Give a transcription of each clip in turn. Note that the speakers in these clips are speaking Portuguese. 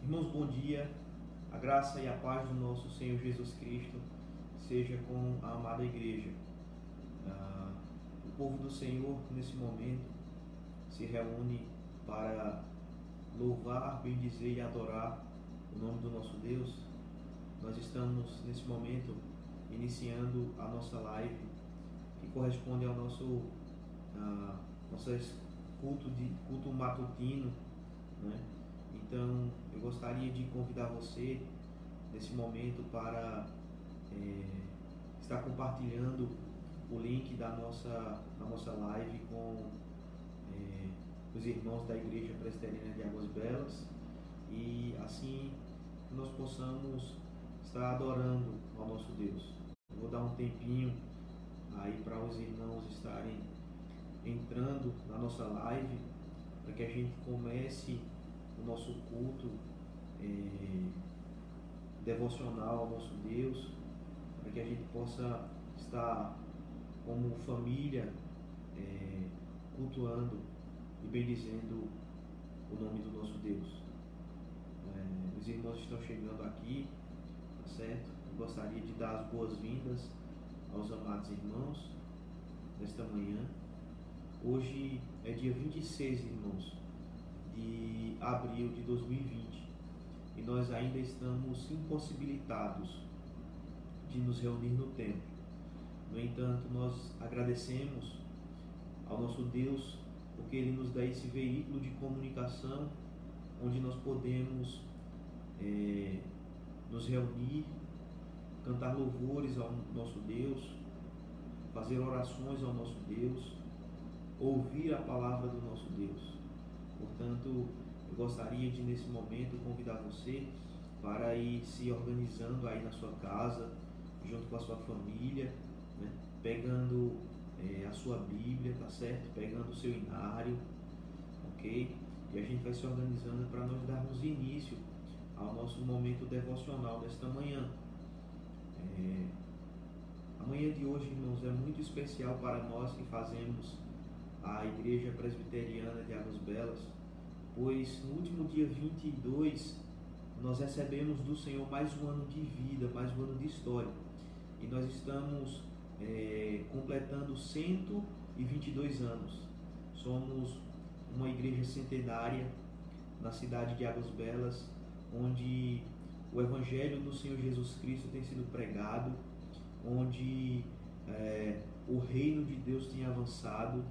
Irmãos, bom dia. A graça e a paz do nosso Senhor Jesus Cristo seja com a amada igreja. O povo do Senhor, nesse momento, se reúne para louvar, bendizer e adorar o nome do nosso Deus. Nós estamos, nesse momento, iniciando a nossa live, que corresponde ao nosso culto matutino, né? Então, eu gostaria de convidar você nesse momento para estar compartilhando o link da nossa live com os irmãos da Igreja Presbiteriana de Águas Belas, e assim nós possamos estar adorando ao nosso Deus. Eu vou dar um tempinho aí para os irmãos estarem entrando na nossa live, para que a gente comece o nosso culto devocional ao nosso Deus, para que a gente possa estar como família cultuando e bendizendo o nome do nosso Deus. Os irmãos estão chegando aqui, tá certo? Eu gostaria de dar as boas-vindas aos amados irmãos nesta manhã. Hoje é dia 26, irmãos, de abril de 2020, e nós ainda estamos impossibilitados de nos reunir no templo. No entanto, nós agradecemos ao nosso Deus porque Ele nos dá esse veículo de comunicação onde nós podemos nos reunir, cantar louvores ao nosso Deus, fazer orações ao nosso Deus, ouvir a palavra do nosso Deus. Portanto, eu gostaria de, nesse momento, convidar você para ir se organizando aí na sua casa, junto com a sua família, né? Pegando a sua Bíblia, tá certo? Pegando o seu inário, ok? E a gente vai se organizando para nós darmos início ao nosso momento devocional desta manhã. A manhã de hoje, irmãos, é muito especial para nós que fazemos a Igreja Presbiteriana de Águas Belas, pois no último dia 22 nós recebemos do Senhor mais um ano de vida, mais um ano de história, e nós estamos completando 122 anos. Somos uma igreja centenária na cidade de Águas Belas, onde o Evangelho do Senhor Jesus Cristo tem sido pregado, onde o reino de Deus tem avançado,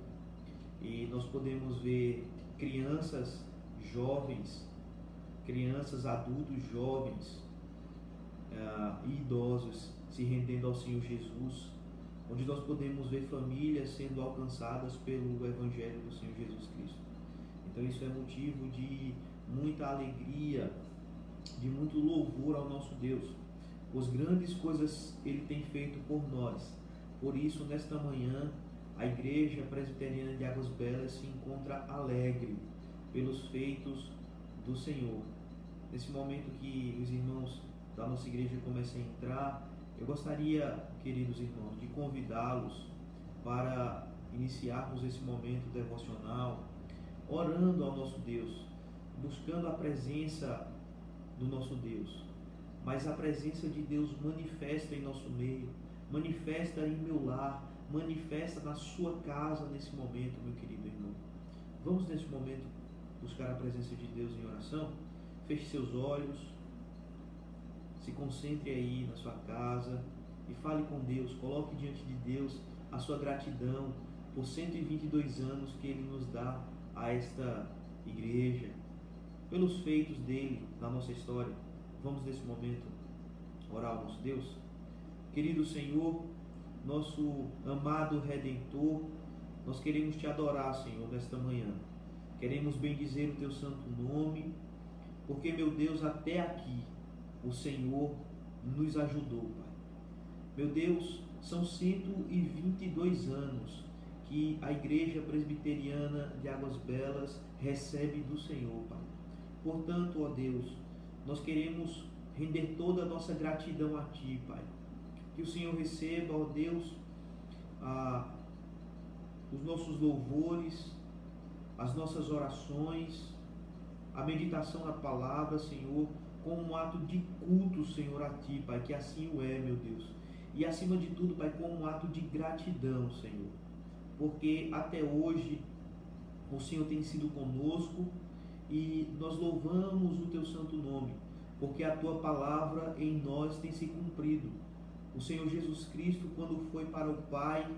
e nós podemos ver crianças jovens, crianças, adultos jovens e idosos se rendendo ao Senhor Jesus, onde nós podemos ver famílias sendo alcançadas pelo Evangelho do Senhor Jesus Cristo. Então isso é motivo de muita alegria, de muito louvor ao nosso Deus, pois grandes coisas Ele tem feito por nós. Por isso, nesta manhã, a Igreja Presbiteriana de Águas Belas se encontra alegre pelos feitos do Senhor. Nesse momento que os irmãos da nossa igreja começam a entrar, eu gostaria, queridos irmãos, de convidá-los para iniciarmos esse momento devocional, orando ao nosso Deus, buscando a presença do nosso Deus. Mas a presença de Deus manifesta em nosso meio, manifesta em meu lar, manifesta na sua casa nesse momento, meu querido irmão. Vamos nesse momento buscar a presença de Deus em oração? Feche seus olhos, se concentre aí na sua casa e fale com Deus. Coloque diante de Deus a sua gratidão por 122 anos que Ele nos dá a esta igreja, pelos feitos dele na nossa história. Vamos nesse momento orar ao nosso Deus. Querido Senhor, nosso amado Redentor, nós queremos te adorar, Senhor, nesta manhã. Queremos bendizer o teu santo nome, porque, meu Deus, até aqui o Senhor nos ajudou, Pai. Meu Deus, são 122 anos que a Igreja Presbiteriana de Águas Belas recebe do Senhor, Pai. Portanto, ó Deus, nós queremos render toda a nossa gratidão a Ti, Pai. Que o Senhor receba, ó Deus, os nossos louvores, as nossas orações, a meditação na palavra, Senhor, como um ato de culto, Senhor, a Ti, Pai, que assim o é, meu Deus. E acima de tudo, Pai, como um ato de gratidão, Senhor, porque até hoje o Senhor tem sido conosco e nós louvamos o Teu santo nome, porque a Tua palavra em nós tem se cumprido. O Senhor Jesus Cristo, quando foi para o Pai,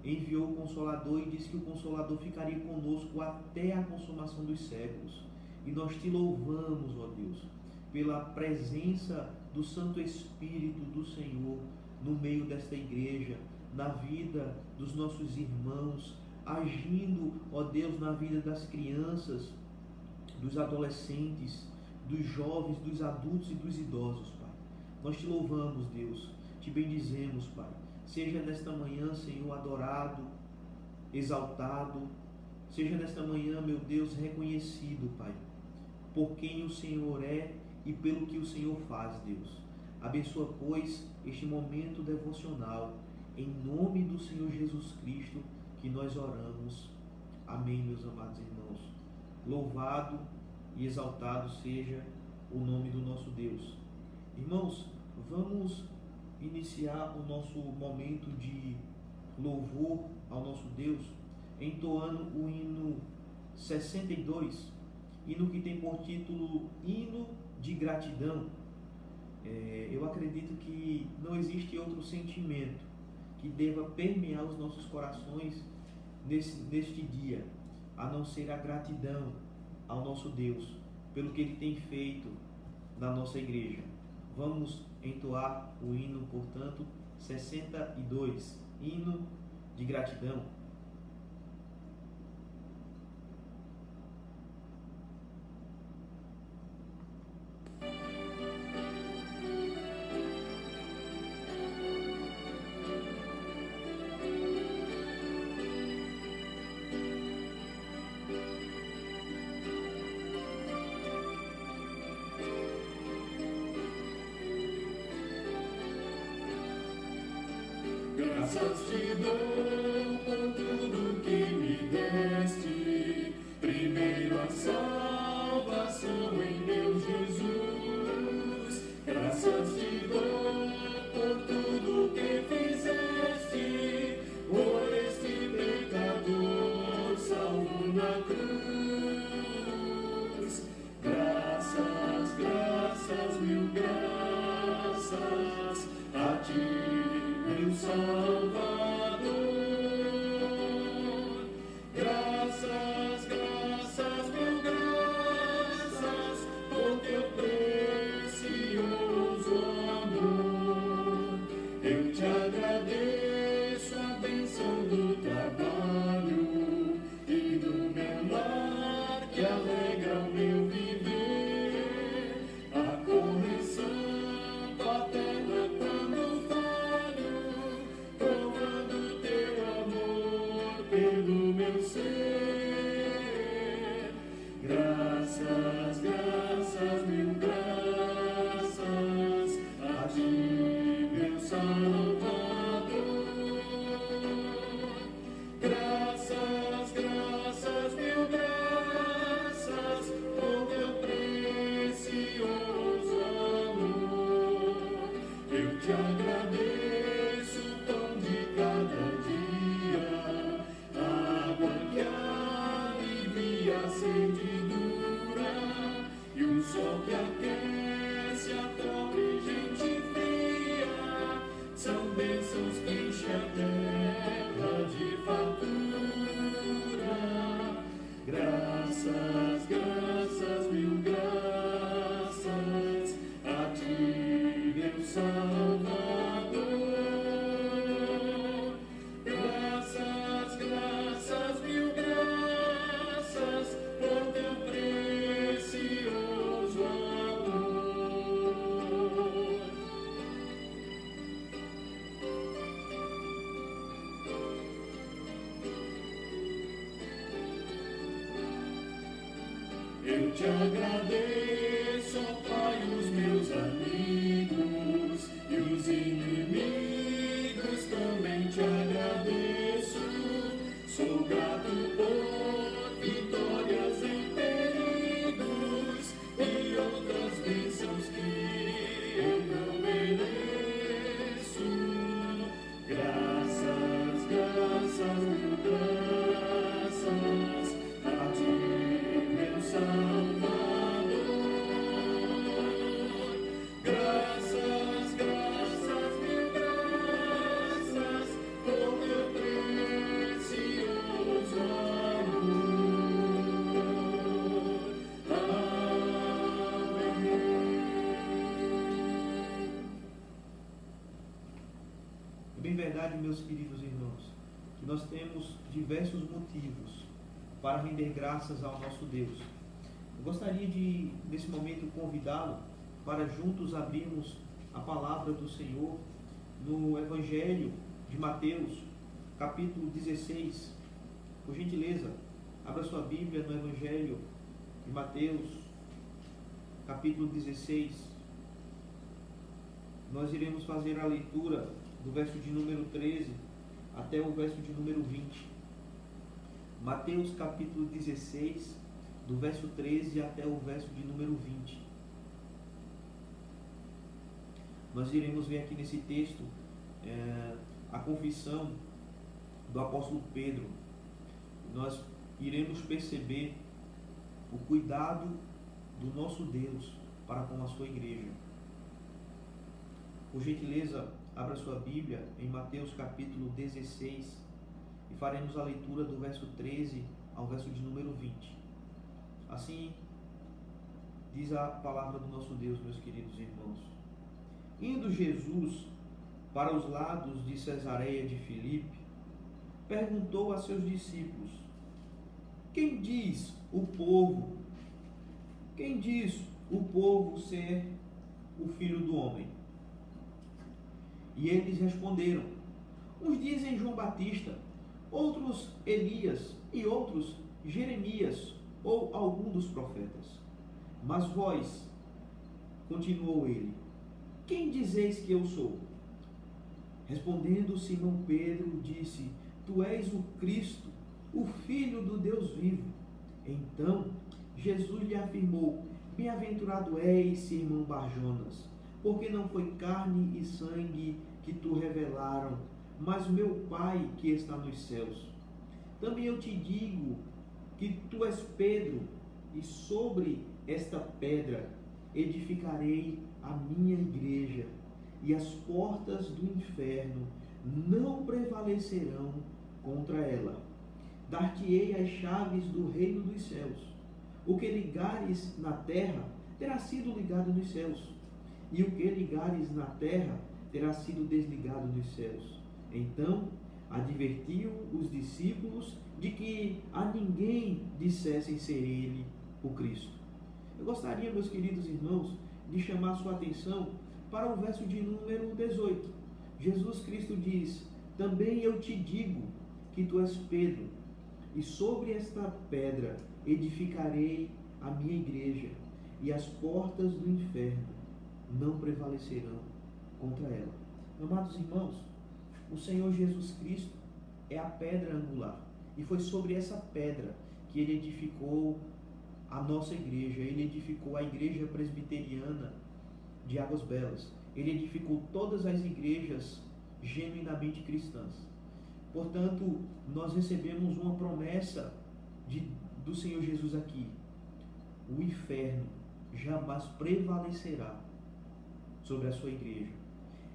enviou o Consolador e disse que o Consolador ficaria conosco até a consumação dos séculos. E nós Te louvamos, ó Deus, pela presença do Santo Espírito do Senhor no meio desta igreja, na vida dos nossos irmãos, agindo, ó Deus, na vida das crianças, dos adolescentes, dos jovens, dos adultos e dos idosos, Pai. Nós Te louvamos, Deus, Te bendizemos, Pai. Seja nesta manhã, Senhor, adorado, exaltado, seja nesta manhã, meu Deus, reconhecido, Pai, por quem o Senhor é e pelo que o Senhor faz, Deus. Abençoa, pois, este momento devocional, em nome do Senhor Jesus Cristo, que nós oramos. Amém, meus amados irmãos. Louvado e exaltado seja o nome do nosso Deus. Irmãos, vamos iniciar o nosso momento de louvor ao nosso Deus, entoando o hino 62, hino que tem por título Hino de Gratidão. Eu acredito que não existe outro sentimento que deva permear os nossos corações neste dia, a não ser a gratidão ao nosso Deus, pelo que Ele tem feito na nossa igreja. Vamos entoar o hino, portanto, 62, hino de gratidão. Graças te dou por tudo que me deste, primeiro a salvação em meu Jesus. Graças te dou por tudo que fizeste, por este pecador salvo na cruz. Graças, graças, mil graças a ti, meu Salvador. Graças, graças, mil graças por teu precioso amor. Eu te agradeço a bênção do trabalho e do meu lar que alegra o meu viver, a correção paterna quando falho, provando teu amor pelo meu ser. Graças, graças, mil graças a ti, meu Salvador. Graças, graças, mil graças por teu precioso amor. Eu te agradeço o pão de cada dia, a água que alivia a sede dura e o sol que aquece a pobre gente fria. São bênçãos que enchem a terra de fartura. Graças, graças, mil graças a ti, meu Salvador. Graças, graças, mil graças por teu precioso amor. Eu te agradeço, ó Pai, os meus amigos e os inimigos também te agradeço. Sou grato por vitórias em perigo É bem verdade, meus queridos irmãos, que nós temos diversos motivos para render graças ao nosso Deus. Eu gostaria de, nesse momento, convidá-lo para juntos abrirmos a palavra do Senhor no Evangelho de Mateus, capítulo 16. Por gentileza, abra sua Bíblia no Evangelho de Mateus, capítulo 16. Nós iremos fazer a leitura do verso de número 13 até o verso de número 20. Mateus, capítulo 16, do verso 13 até o verso de número 20. Nós iremos ver aqui nesse texto a confissão do apóstolo Pedro. Nós iremos perceber o cuidado do nosso Deus para com a sua igreja. Por gentileza, abra sua Bíblia em Mateus capítulo 16 e faremos a leitura do verso 13 ao verso de número 20. Assim diz a palavra do nosso Deus, meus queridos irmãos. Indo Jesus para os lados de Cesareia de Filipe, perguntou a seus discípulos: Quem diz o povo ser o Filho do Homem? E eles responderam: uns dizem João Batista, outros Elias e outros Jeremias ou algum dos profetas. Mas vós, continuou ele, quem dizeis que eu sou? Respondendo Simão Pedro, disse: Tu és o Cristo, o Filho do Deus vivo. Então Jesus lhe afirmou: Bem-aventurado és, Simão Barjonas, porque não foi carne e sangue que tu revelaram, mas o meu Pai que está nos céus. Também eu te digo que tu és Pedro, e sobre esta pedra edificarei a minha igreja, e as portas do inferno não prevalecerão contra ela. Dar-te-ei as chaves do reino dos céus. O que ligares na terra terá sido ligado nos céus, e o que ligares na terra terá sido desligado nos céus. Então advertiu os discípulos de que a ninguém dissessem ser ele o Cristo. Eu gostaria, meus queridos irmãos, de chamar sua atenção para o verso de número 18. Jesus Cristo diz: Também eu te digo que tu és Pedro, e sobre esta pedra edificarei a minha igreja, e as portas do inferno não prevalecerão contra ela. Amados irmãos, o Senhor Jesus Cristo é a pedra angular, e foi sobre essa pedra que ele edificou a nossa igreja. Ele edificou a igreja presbiteriana de Águas Belas. Ele edificou todas as igrejas genuinamente cristãs. Portanto, nós recebemos uma promessa do Senhor Jesus aqui: o inferno jamais prevalecerá sobre a sua igreja.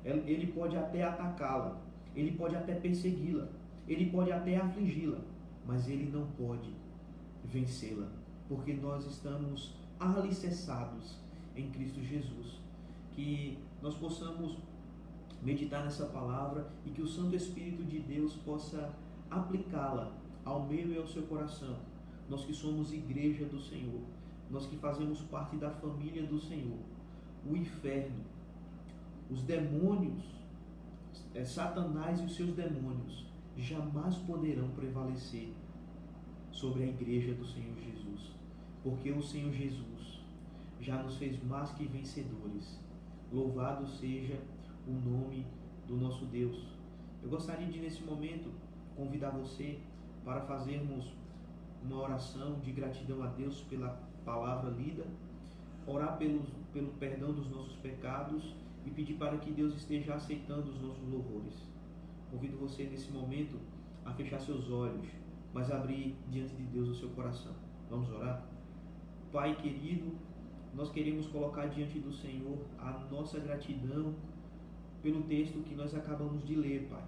Ele pode até atacá-la, ele pode até persegui-la, ele pode até afligi-la, mas ele não pode vencê-la, porque nós estamos alicerçados em Cristo Jesus. Que nós possamos meditar nessa palavra e que o Santo Espírito de Deus possa aplicá-la ao meu e ao seu coração. Nós que somos igreja do Senhor, nós que fazemos parte da família do Senhor, o inferno, os demônios, Satanás e os seus demônios jamais poderão prevalecer sobre a igreja do Senhor Jesus, porque o Senhor Jesus já nos fez mais que vencedores. Louvado seja o nome do nosso Deus. Eu gostaria de, nesse momento, convidar você para fazermos uma oração de gratidão a Deus pela palavra lida, orar pelo perdão dos nossos pecados e pedir para que Deus esteja aceitando os nossos louvores. Convido você nesse momento a fechar seus olhos, mas abrir diante de Deus o seu coração. Vamos orar? Pai querido, nós queremos colocar diante do Senhor a nossa gratidão pelo texto que nós acabamos de ler, Pai.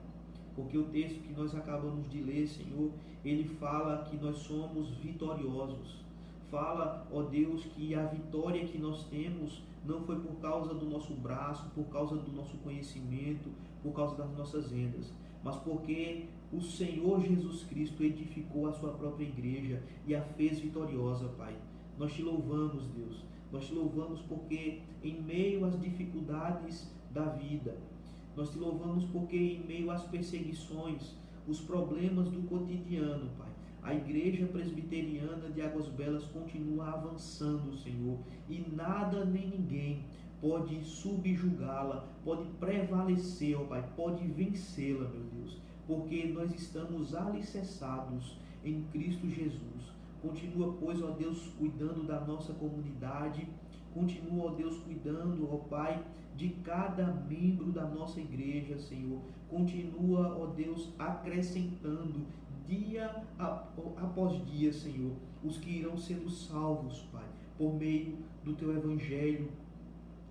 Porque o texto que nós acabamos de ler, Senhor, ele fala que nós somos vitoriosos. Fala, ó Deus, que a vitória que nós temos não foi por causa do nosso braço, por causa do nosso conhecimento, por causa das nossas rendas, mas porque o Senhor Jesus Cristo edificou a sua própria igreja e a fez vitoriosa, Pai. Nós te louvamos, Deus. Nós te louvamos porque em meio às dificuldades da vida, nós te louvamos porque em meio às perseguições, os problemas do cotidiano, Pai, a Igreja Presbiteriana de Águas Belas continua avançando, Senhor, e nada nem ninguém pode subjugá-la, pode prevalecer, ó Pai, pode vencê-la, meu Deus, porque nós estamos alicerçados em Cristo Jesus. Continua, pois, ó Deus, cuidando da nossa comunidade, continua, ó Deus, cuidando, ó Pai, de cada membro da nossa igreja, Senhor. Continua, ó Deus, acrescentando dia após dia, Senhor, os que irão sendo salvos, Pai, por meio do Teu Evangelho,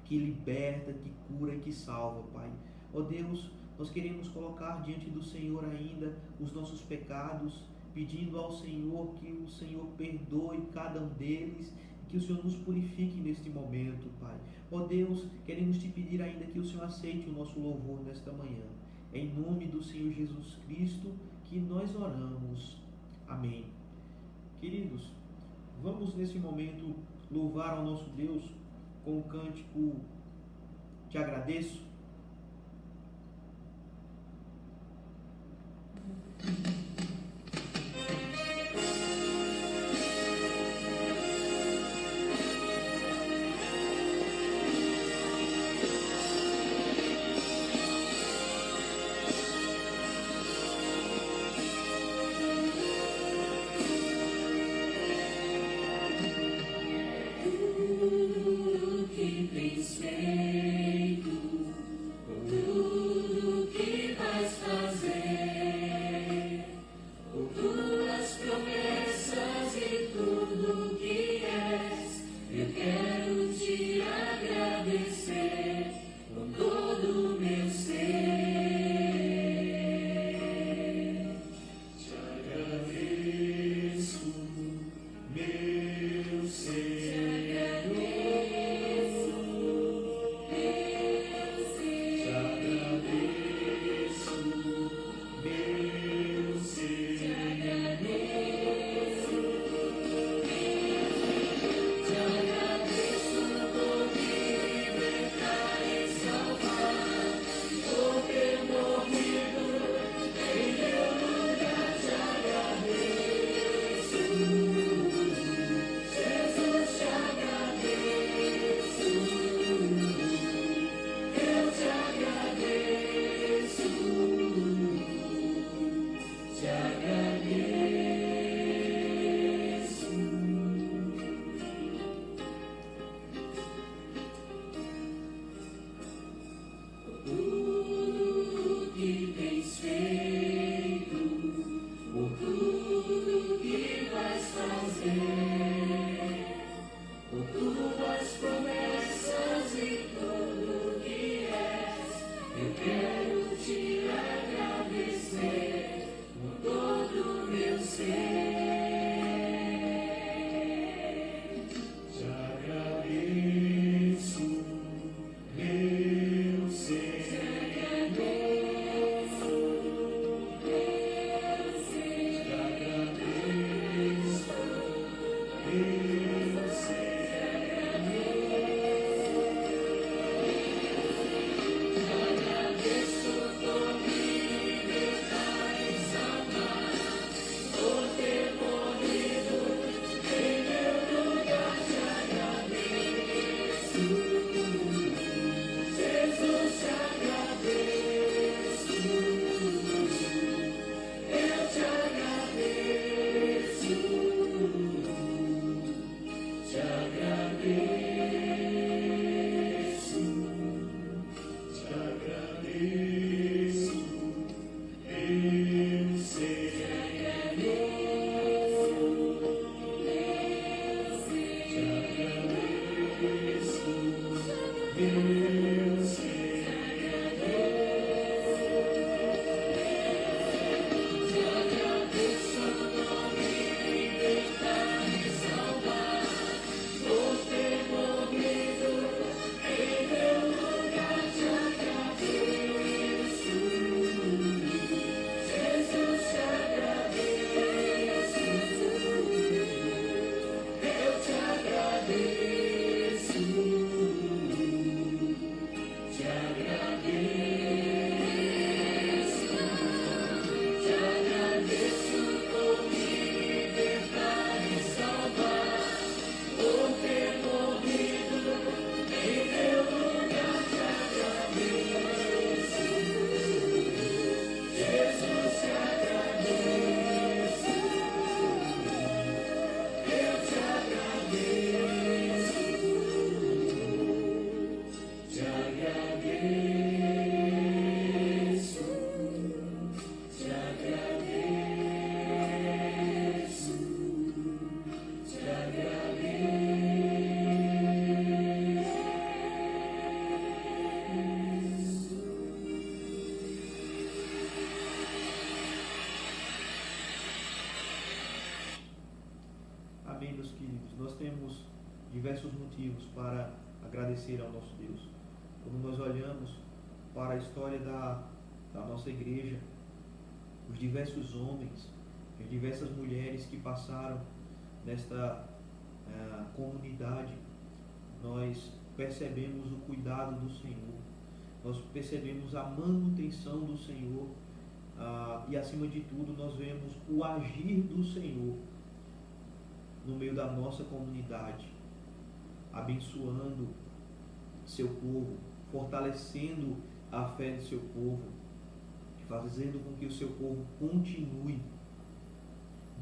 que liberta, que cura e que salva, Pai. Ó Deus, nós queremos colocar diante do Senhor ainda os nossos pecados, pedindo ao Senhor que o Senhor perdoe cada um deles, que o Senhor nos purifique neste momento, Pai. Ó Deus, queremos te pedir ainda que o Senhor aceite o nosso louvor nesta manhã. É em nome do Senhor Jesus Cristo que nós oramos. Amém. Queridos, vamos nesse momento louvar ao nosso Deus com o cântico Te Agradeço. Que tens feito nós temos diversos motivos para agradecer ao nosso Deus. Quando nós olhamos para a história da nossa igreja, os diversos homens, as diversas mulheres que passaram nesta comunidade, nós percebemos o cuidado do Senhor, nós percebemos a manutenção do Senhor, e acima de tudo nós vemos o agir do Senhor no meio da nossa comunidade, abençoando seu povo, fortalecendo a fé do seu povo, fazendo com que o seu povo continue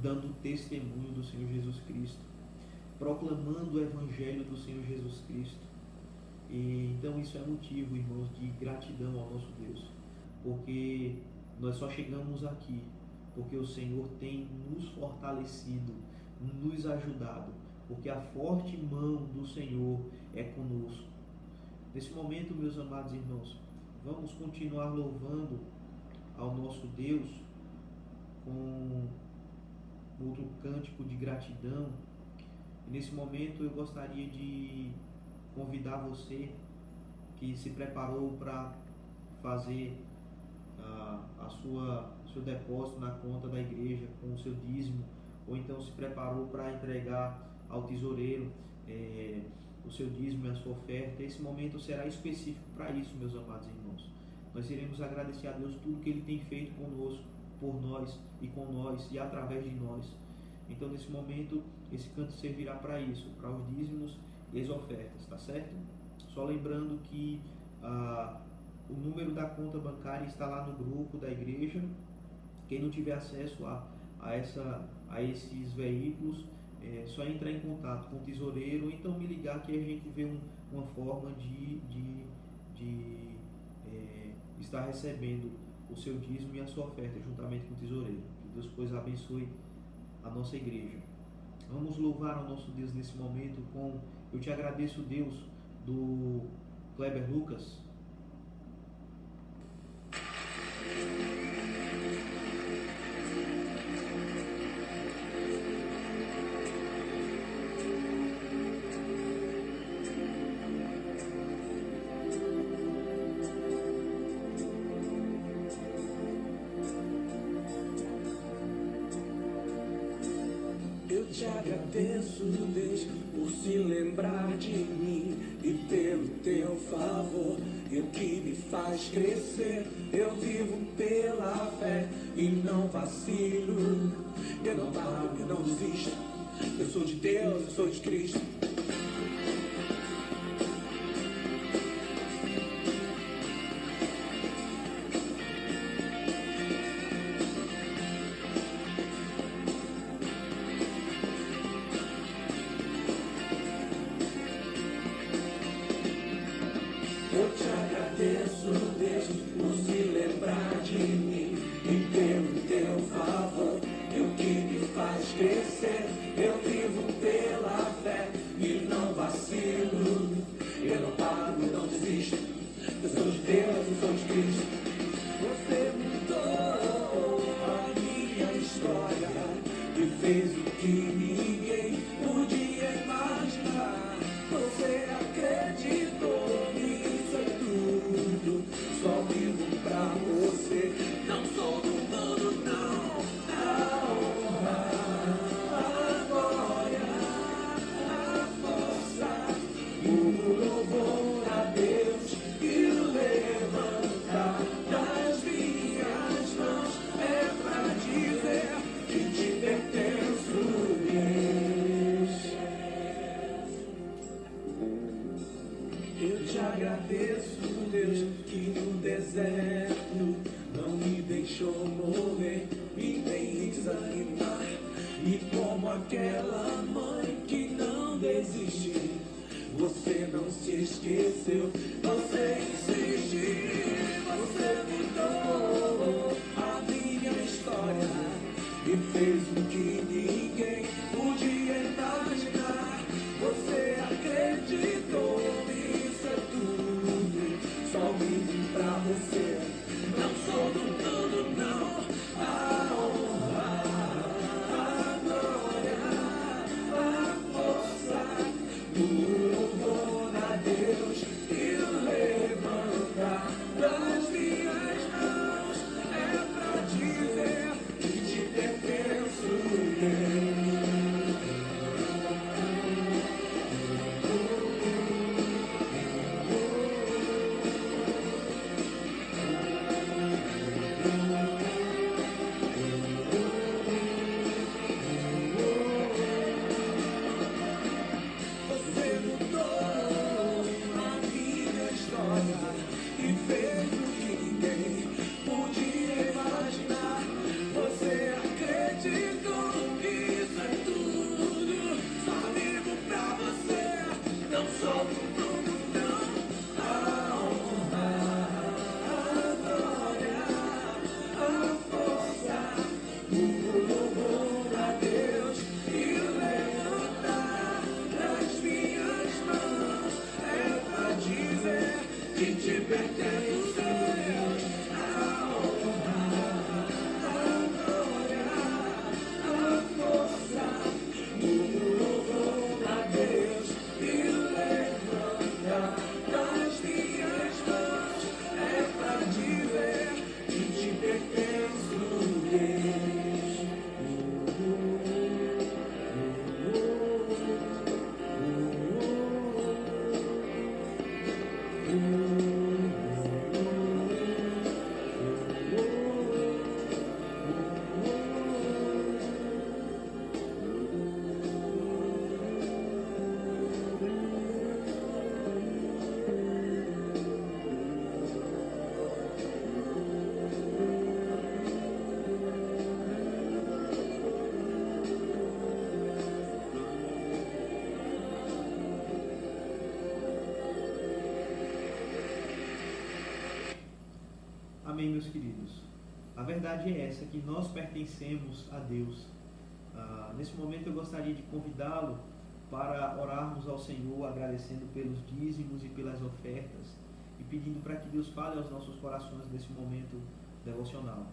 dando testemunho do Senhor Jesus Cristo, proclamando o Evangelho do Senhor Jesus Cristo. E então isso é motivo, irmãos, de gratidão ao nosso Deus, porque nós só chegamos aqui porque o Senhor tem nos fortalecido, nos ajudado, porque a forte mão do Senhor é conosco. Nesse momento, meus amados irmãos, vamos continuar louvando ao nosso Deus com outro cântico de gratidão. E nesse momento eu gostaria de convidar você que se preparou para fazer o seu depósito na conta da igreja com o seu dízimo, ou então se preparou para entregar ao tesoureiro o seu dízimo e a sua oferta. Esse momento será específico para isso, meus amados irmãos. Nós iremos agradecer a Deus tudo que Ele tem feito conosco, por nós e com nós e através de nós. Então, nesse momento, esse canto servirá para isso, para os dízimos e as ofertas, tá certo? Só lembrando que o número da conta bancária está lá no grupo da igreja. Quem não tiver acesso a esses veículos, é só entrar em contato com o tesoureiro, ou então me ligar que a gente vê uma forma de estar recebendo o seu dízimo e a sua oferta juntamente com o tesoureiro. Que Deus, pois, abençoe a nossa igreja. Vamos louvar ao nosso Deus nesse momento com Eu Te Agradeço, Deus, do Kleber Lucas. Eu te agradeço, Deus, por se lembrar de mim e pelo teu favor, e o que me faz crescer. Eu vivo pela fé e não vacilo. Eu não paro, eu não desisto. Eu sou de Deus, eu sou de Cristo. Eu te agradeço, Deus, por se lembrar de mim e pelo teu favor, e o que me faz crescer. Eu vivo pela fé e não vacilo. Eu não paro, eu não desisto. Eu sou de Deus, eu sou de Cristo. Você mudou a minha história e fez o que ninguém podia imaginar. Você acreditou. Só vivo pra você, não sou do mundo, não. A honra, a glória, a força, o louvor a Deus e o levantar das minhas mãos é pra dizer que te pertenço, Deus. Eu te agradeço, Deus, que no deserto não me deixou morrer e nem desanimar. E como aquela mãe que não desistiu, você não se esqueceu, você insistiu, você mudou a minha história e fez o que ninguém podia imaginar. Você acreditou, isso é tudo, só vivo pra você, não sou do mundo, não. A honra, a glória, a força, Você mudou a minha história e fez o que ninguém podia imaginar. Você acreditou que isso é tudo, só vivo pra você, não sou pro mundo, não. A honra, a glória, a força, o louvor a Deus e o levantar das minhas mãos é pra dizer que te pertence, Deus. A honra, a glória, a força, o louvor a Deus e o levantar das minhas mãos é pra dizer que te pertence, Deus. Amém, meus queridos. A verdade é essa, que nós pertencemos a Deus. Nesse momento eu gostaria de convidá-lo para orarmos ao Senhor, agradecendo pelos dízimos e pelas ofertas e pedindo para que Deus fale aos nossos corações nesse momento devocional.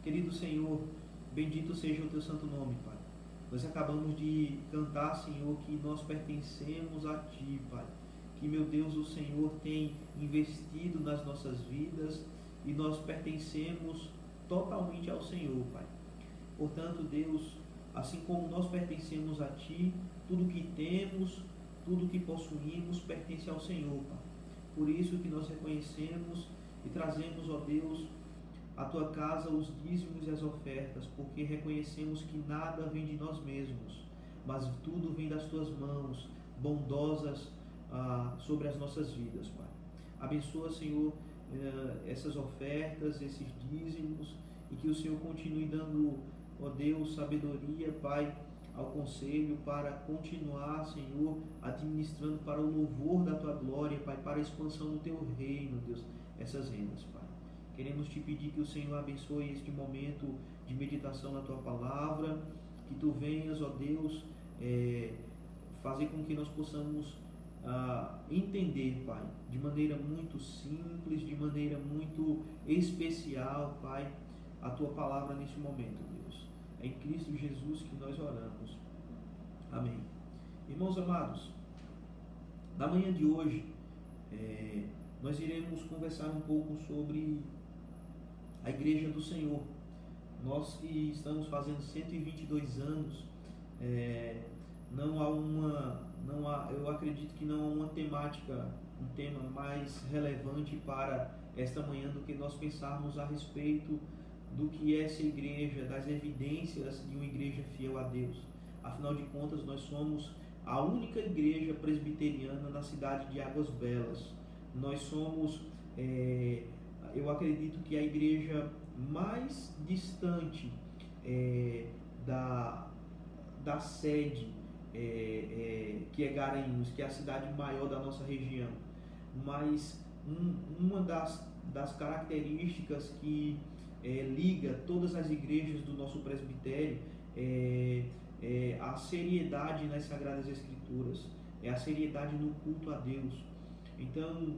Querido Senhor, bendito seja o teu santo nome, Pai. Nós acabamos de cantar, Senhor, que nós pertencemos a Ti, Pai. Que, meu Deus, o Senhor tem investido nas nossas vidas e nós pertencemos totalmente ao Senhor, Pai. Portanto, Deus, assim como nós pertencemos a Ti, tudo que temos, tudo que possuímos pertence ao Senhor, Pai. Por isso que nós reconhecemos e trazemos, ó Deus, à Tua casa os dízimos e as ofertas, porque reconhecemos que nada vem de nós mesmos, mas tudo vem das Tuas mãos, bondosas sobre as nossas vidas, Pai. Abençoa, Senhor, essas ofertas, esses dízimos, e que o Senhor continue dando, ó Deus, sabedoria, Pai, ao conselho para continuar, Senhor, administrando para o louvor da Tua glória, Pai, para a expansão do Teu reino, Deus, essas rendas, Pai. Queremos Te pedir que o Senhor abençoe este momento de meditação na Tua palavra, que Tu venhas, ó Deus, fazer com que nós possamos entender, Pai, de maneira muito simples, de maneira muito especial, Pai, a Tua palavra neste momento, Deus. É em Cristo Jesus que nós oramos. Amém. Irmãos amados, na manhã de hoje, nós iremos conversar um pouco sobre a Igreja do Senhor. Nós que estamos fazendo 122 anos, eu acredito que não há uma temática, um tema mais relevante para esta manhã do que nós pensarmos a respeito do que é essa igreja, das evidências de uma igreja fiel a Deus. Afinal de contas, nós somos a única igreja presbiteriana na cidade de Águas Belas. Nós somos, eu acredito que a igreja mais distante da sede, que é Garanhuns, que é a cidade maior da nossa região. Mas uma das características que liga todas as igrejas do nosso presbitério é a seriedade nas Sagradas Escrituras, é a seriedade no culto a Deus. Então,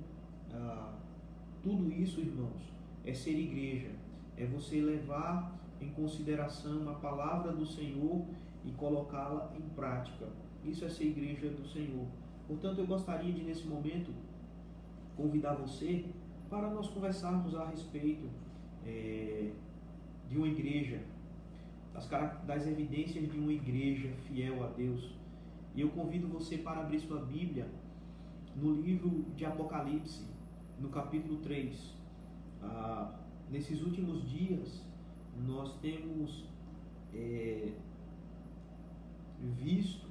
tudo isso, irmãos, é ser igreja, é você levar em consideração a palavra do Senhor e colocá-la em prática. Isso é ser igreja do Senhor. Portanto, eu gostaria de, nesse momento, convidar você para nós conversarmos a respeito de uma igreja, das evidências de uma igreja fiel a Deus. E eu convido você para abrir sua Bíblia no livro de Apocalipse, no capítulo 3. nesses últimos dias, nós temos visto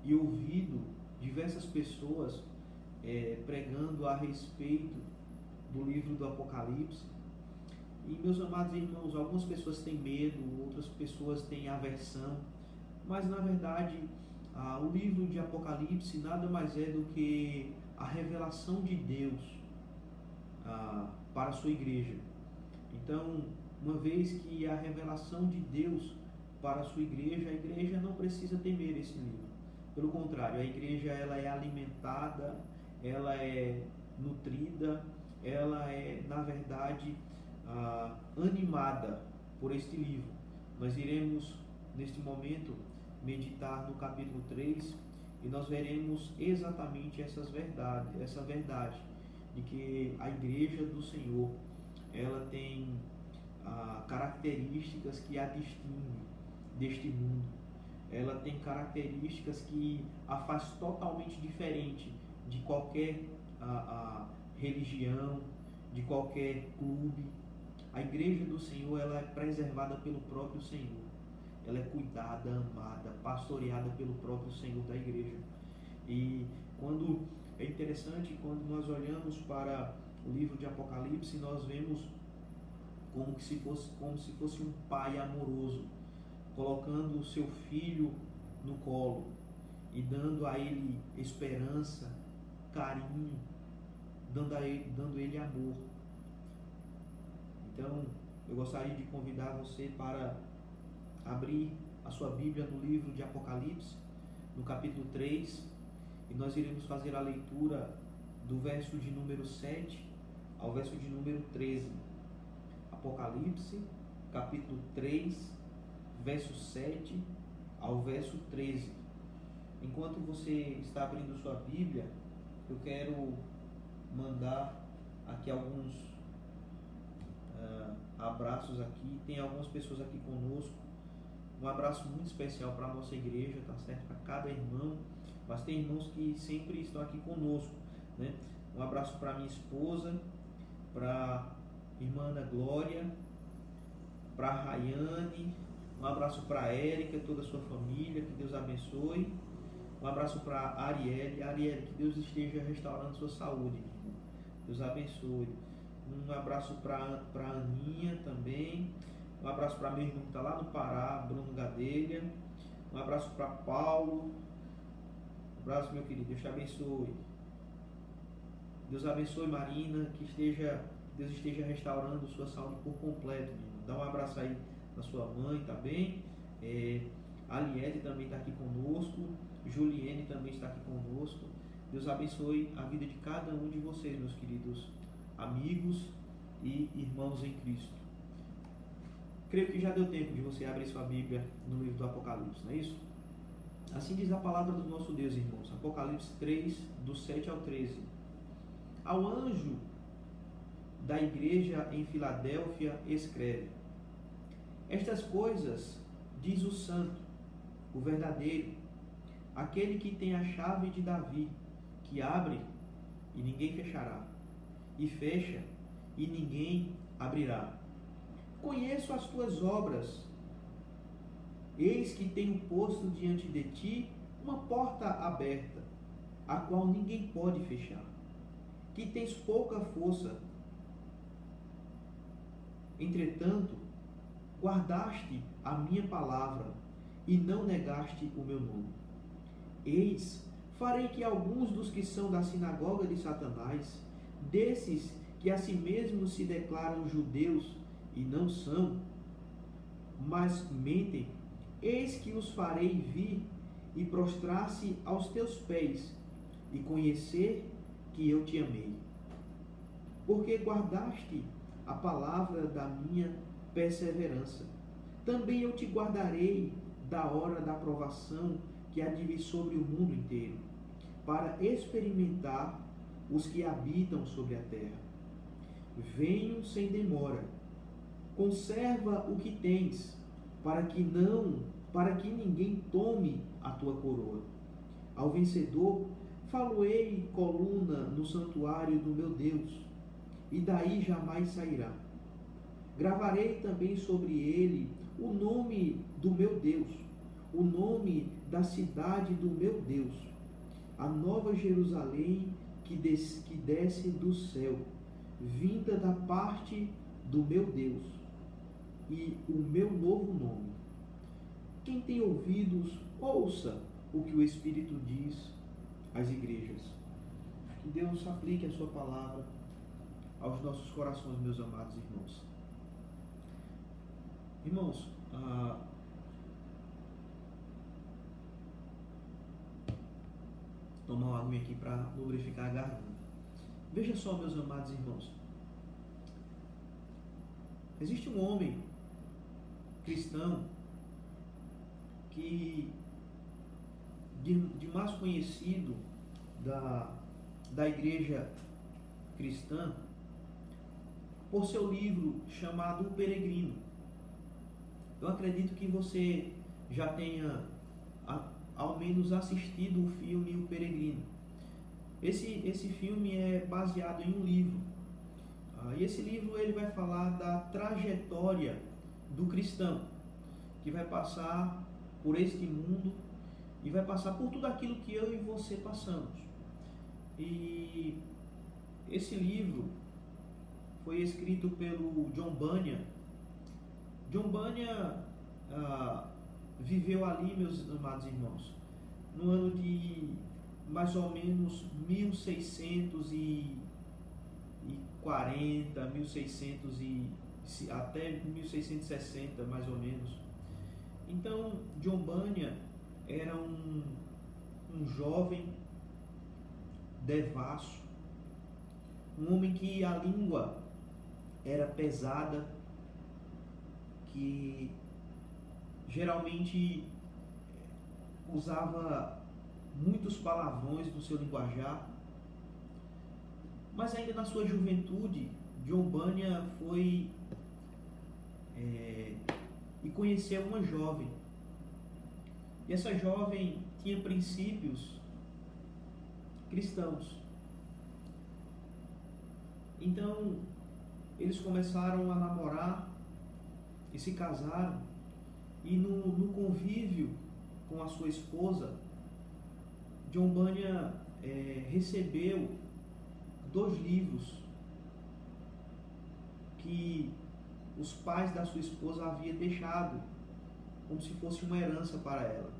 e ouvido diversas pessoas pregando a respeito do livro do Apocalipse. E, meus amados irmãos, algumas pessoas têm medo, outras pessoas têm aversão, mas na verdade o livro de Apocalipse nada mais é do que a revelação de Deus para a sua igreja. Então, uma vez que a revelação de Deus para a sua igreja, a igreja não precisa temer esse livro. Pelo contrário, a igreja ela é alimentada, ela é nutrida, ela é, na verdade, animada por este livro. Nós iremos, neste momento, meditar no capítulo 3 e nós veremos exatamente essa verdade de que a igreja do Senhor ela tem características que a distinguem deste mundo. Ela tem características que a faz totalmente diferente de qualquer religião, de qualquer clube. A igreja do Senhor ela é preservada pelo próprio Senhor. Ela é cuidada, amada, pastoreada pelo próprio Senhor da igreja. E é interessante quando nós olhamos para o livro de Apocalipse, nós vemos como se fosse um pai amoroso, colocando o seu filho no colo e dando a ele esperança, carinho, dando ele amor. Então, eu gostaria de convidar você para abrir a sua Bíblia no livro de Apocalipse, no capítulo 3, e nós iremos fazer a leitura do verso de número 7 ao verso de número 13. Apocalipse, capítulo 3, verso 7 ao verso 13. Enquanto você está abrindo sua Bíblia, eu quero mandar aqui alguns abraços aqui. Tem algumas pessoas aqui conosco. Um abraço muito especial para a nossa igreja, tá certo? Para cada irmão. Mas tem irmãos que sempre estão aqui conosco, né? Um abraço para minha esposa, para irmã Ana Glória, para a Rayane, um abraço para a Érica, toda a sua família, que Deus abençoe. Um abraço para a Arielle, que Deus esteja restaurando sua saúde, Deus abençoe. Um abraço para a Aninha também. Um abraço para meu irmão que está lá no Pará, Bruno Gadelha. Um abraço para Paulo. Um abraço, meu querido, Deus te abençoe. Deus abençoe Marina, que Deus esteja restaurando sua saúde por completo. Dá um abraço aí na sua mãe, tá bem? A Liette também está aqui conosco. Juliene também está aqui conosco. Deus abençoe a vida de cada um de vocês, meus queridos amigos e irmãos em Cristo. Creio que já deu tempo de você abrir sua Bíblia no livro do Apocalipse, não é isso? Assim diz a palavra do nosso Deus, irmãos. Apocalipse 3, do 7 ao 13. Ao anjo da igreja em Filadélfia escreve: estas coisas diz o santo, o verdadeiro, aquele que tem a chave de Davi, que abre e ninguém fechará, e fecha e ninguém abrirá. Conheço as tuas obras. Eis que tenho posto diante de ti uma porta aberta, a qual ninguém pode fechar. Que tens pouca força. Entretanto, guardaste a minha palavra e não negaste o meu nome. Eis, farei que alguns dos que são da sinagoga de Satanás, desses que a si mesmos se declaram judeus e não são, mas mentem, eis que os farei vir e prostrar-se aos teus pés e conhecer que eu te amei. Porque guardaste a palavra da minha perseverança. Também eu te guardarei da hora da provação que há de vir sobre o mundo inteiro, para experimentar os que habitam sobre a terra. Venho sem demora. Conserva o que tens, para que ninguém tome a tua coroa. Ao vencedor, falo-ei coluna no santuário do meu Deus, e daí jamais sairá. Gravarei também sobre ele o nome do meu Deus, o nome da cidade do meu Deus, a nova Jerusalém que desce do céu, vinda da parte do meu Deus, e o meu novo nome. Quem tem ouvidos, ouça o que o Espírito diz às igrejas. Que Deus aplique a sua palavra aos nossos corações, meus amados irmãos. Irmãos, tomar uma aguinha aqui para lubrificar a garganta. Veja só, meus amados irmãos. Existe um homem cristão que de mais conhecido da igreja cristã por seu livro chamado O Peregrino. Eu acredito que você já tenha ao menos assistido o filme O Peregrino. Esse filme é baseado em um livro. E esse livro ele vai falar da trajetória do cristão, que vai passar por este mundo e vai passar por tudo aquilo que eu e você passamos. E esse livro foi escrito pelo John Bunyan. John Bunyan viveu ali, meus amados irmãos, no ano de mais ou menos 1640, 1600 até 1660, mais ou menos. Então, John Bunyan era um jovem devasso, um homem que a língua era pesada, que geralmente usava muitos palavrões no seu linguajar. Mas ainda na sua juventude, John Bunyan foi e conheceu uma jovem. E essa jovem tinha princípios cristãos. Então, eles começaram a namorar e se casaram. E no convívio com a sua esposa, John Bunyan recebeu 2 livros que os pais da sua esposa haviam deixado como se fosse uma herança para ela.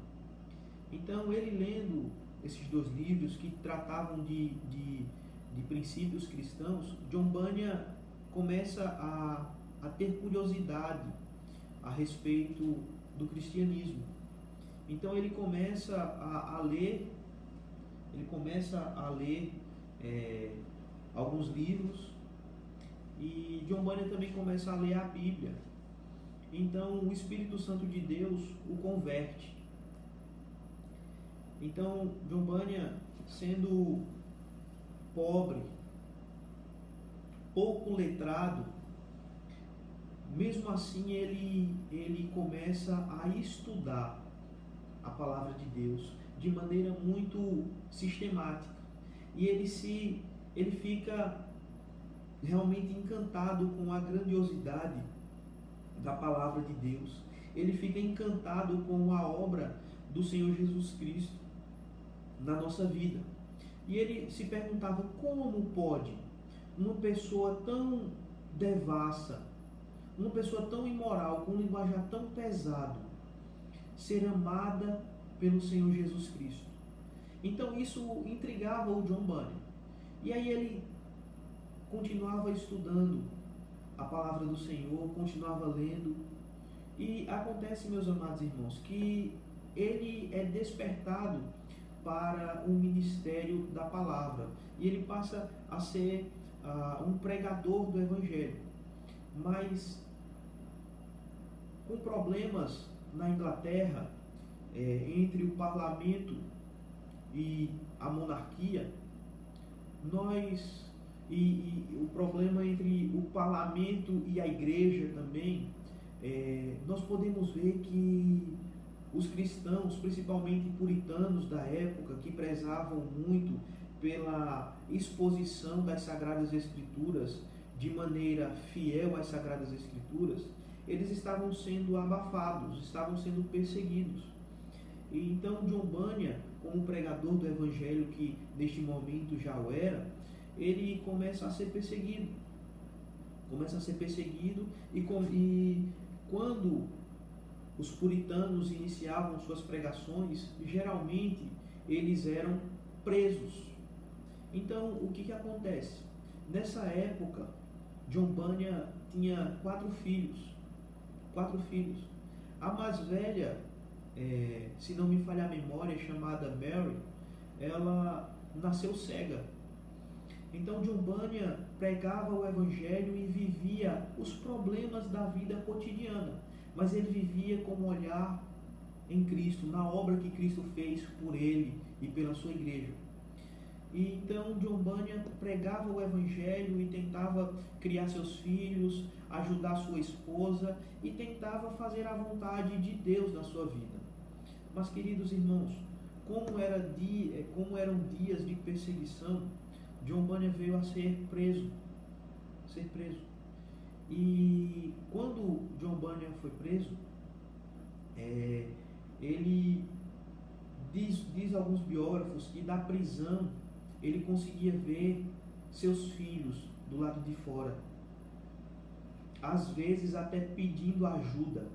Então, ele lendo esses 2 livros que tratavam de princípios cristãos, John Bunyan começa a ter curiosidade a respeito do cristianismo. Então ele começa a ler alguns livros, e John Bunyan também começa a ler a Bíblia. Então o Espírito Santo de Deus o converte. Então John Bunyan, sendo pobre, pouco letrado, mesmo assim ele começa a estudar a palavra de Deus de maneira muito sistemática, e ele fica realmente encantado com a grandiosidade da palavra de Deus. Ele fica encantado com a obra do Senhor Jesus Cristo na nossa vida. E ele se perguntava: como pode uma pessoa tão devassa, uma pessoa tão imoral, com um linguajar tão pesado, ser amada pelo Senhor Jesus Cristo? Então isso intrigava o John Bunyan. E aí ele continuava estudando a palavra do Senhor, continuava lendo, e acontece, meus amados irmãos, que ele é despertado para o ministério da palavra, e ele passa a ser um pregador do Evangelho. Mas com problemas na Inglaterra, entre o parlamento e a monarquia, o problema entre o parlamento e a igreja também, nós podemos ver que os cristãos, principalmente puritanos da época, que prezavam muito pela exposição das Sagradas Escrituras de maneira fiel às Sagradas Escrituras, eles estavam sendo abafados, estavam sendo perseguidos. E então John Bunyan, como pregador do Evangelho que neste momento já o era, ele começa a ser perseguido. E quando os puritanos iniciavam suas pregações, geralmente eles eram presos. Então, o que acontece? Nessa época, John Bunyan tinha 4 filhos. A mais velha, se não me falhar a memória, chamada Mary, ela nasceu cega. Então John Bunyan pregava o Evangelho e vivia os problemas da vida cotidiana, mas ele vivia com um olhar em Cristo, na obra que Cristo fez por ele e pela sua igreja. E então John Bunyan pregava o Evangelho e tentava criar seus filhos, ajudar sua esposa e tentava fazer a vontade de Deus na sua vida. Mas, queridos irmãos, como eram dias de perseguição, John Bunyan veio a ser preso. E quando John Bunyan foi preso, ele diz alguns biógrafos que da prisão ele conseguia ver seus filhos do lado de fora, às vezes até pedindo ajuda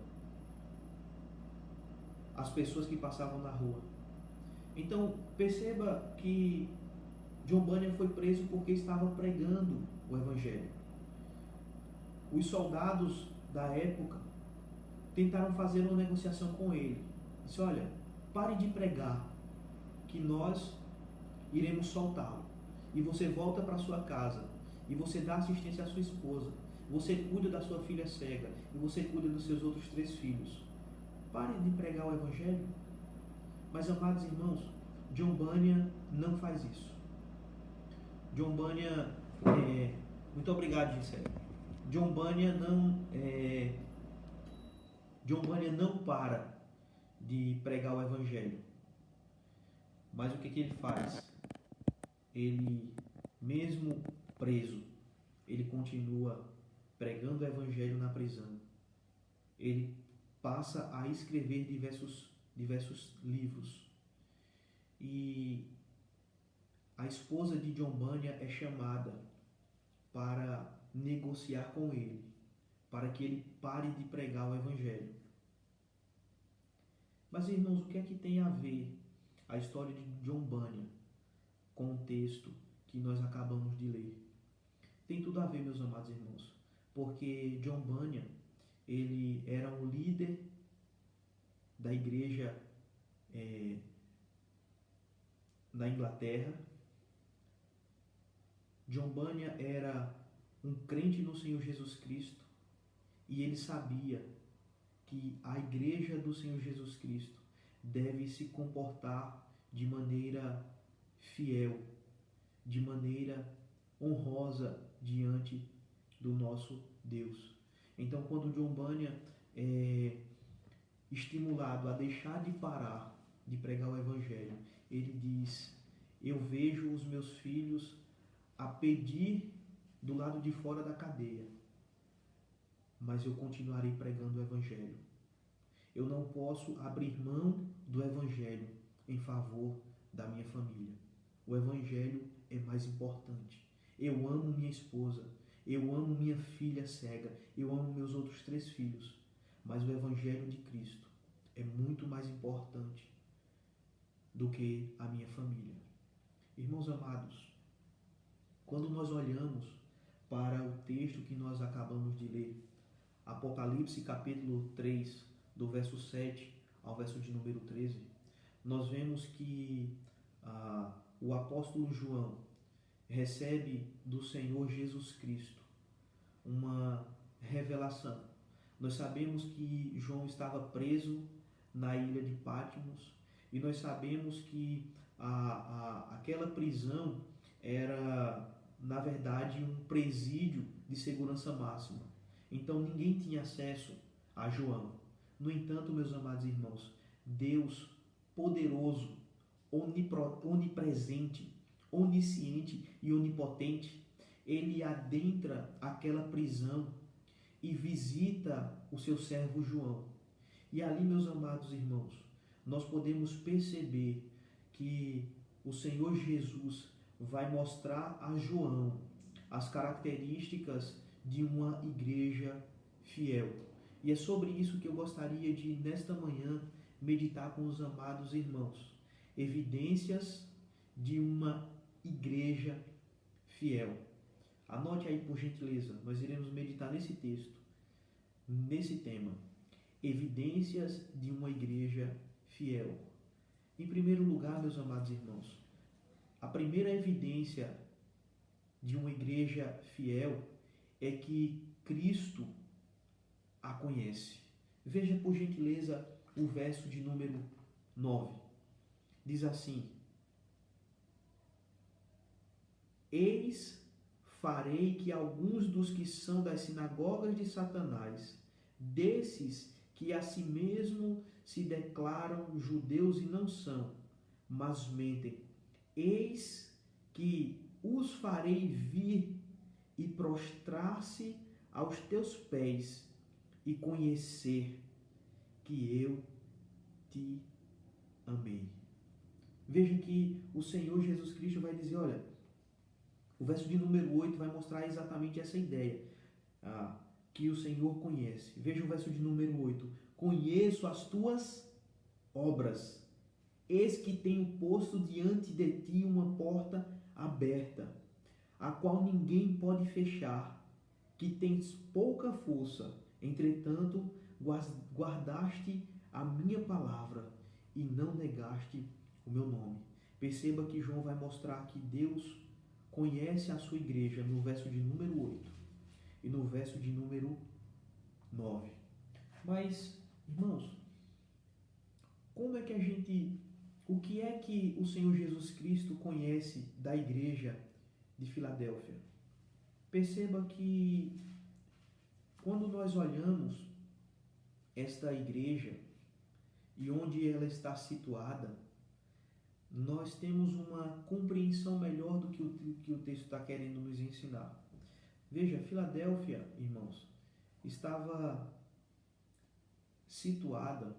às pessoas que passavam na rua. Então perceba que John Bunyan foi preso porque estava pregando o Evangelho. Os soldados da época tentaram fazer uma negociação com ele. Disse: olha, pare de pregar, que nós iremos soltá-lo. E você volta para sua casa, e você dá assistência à sua esposa, você cuida da sua filha cega, e você cuida dos seus outros 3 filhos. Pare de pregar o Evangelho. Mas, amados irmãos, John Bunyan não faz isso. John Bunyan, muito obrigado, Gisele. John Bunyan não para de pregar o Evangelho. Mas o que ele faz? Ele, mesmo preso, ele continua pregando o Evangelho na prisão. Ele passa a escrever diversos livros. E a esposa de John Bunyan é chamada para negociar com ele, para que ele pare de pregar o Evangelho. Mas, irmãos, o que é que tem a ver a história de John Bunyan com o texto que nós acabamos de ler? Tem tudo a ver, meus amados irmãos, porque John Bunyan, ele era um líder da igreja na Inglaterra. John Bunyan era um crente no Senhor Jesus Cristo e ele sabia que a igreja do Senhor Jesus Cristo deve se comportar de maneira fiel, de maneira honrosa diante do nosso Deus. Então, quando John Bunyan é estimulado a deixar de parar de pregar o Evangelho, ele diz: eu vejo os meus filhos a pedir do lado de fora da cadeia, mas eu continuarei pregando o Evangelho. Eu não posso abrir mão do Evangelho em favor da minha família. O Evangelho é mais importante. Eu amo minha esposa, eu amo minha filha cega, eu amo meus outros 3 filhos, mas o Evangelho de Cristo é muito mais importante do que a minha família. Irmãos amados, quando nós olhamos para o texto que nós acabamos de ler, Apocalipse capítulo 3, do verso 7 ao verso de número 13, nós vemos que o apóstolo João recebe do Senhor Jesus Cristo uma revelação. Nós sabemos que João estava preso na ilha de Patmos e nós sabemos que aquela prisão era, na verdade, um presídio de segurança máxima. Então ninguém tinha acesso a João. No entanto, meus amados irmãos, Deus poderoso, onipresente, onisciente e onipotente, ele adentra aquela prisão e visita o seu servo João. E ali, meus amados irmãos, nós podemos perceber que o Senhor Jesus vai mostrar a João as características de uma igreja fiel. E é sobre isso que eu gostaria de, nesta manhã, meditar com os amados irmãos. Evidências de uma igreja fiel. Anote aí, por gentileza, nós iremos meditar nesse texto, nesse tema. Evidências de uma igreja fiel. Em primeiro lugar, meus amados irmãos, a primeira evidência de uma igreja fiel é que Cristo a conhece. Veja, por gentileza, o verso de número 9. Diz assim: Eis, farei que alguns dos que são das sinagogas de Satanás, desses que a si mesmo se declaram judeus e não são, mas mentem, eis que os farei vir e prostrar-se aos teus pés e conhecer que eu te amei. Veja que o Senhor Jesus Cristo vai dizer, olha, o verso de número 8 vai mostrar exatamente essa ideia, que o Senhor conhece. Veja o verso de número 8. Conheço as tuas obras, eis que tenho posto diante de ti uma porta aberta, a qual ninguém pode fechar, que tens pouca força, entretanto guardaste a minha palavra e não negaste o meu nome. Perceba que João vai mostrar que Deus conhece a sua igreja no verso de número 8 e no verso de número 9. Mas, irmãos, o que é que o Senhor Jesus Cristo conhece da igreja de Filadélfia? Perceba que quando nós olhamos esta igreja e onde ela está situada, nós temos uma compreensão melhor do que o texto está querendo nos ensinar. Veja, Filadélfia, irmãos, estava situada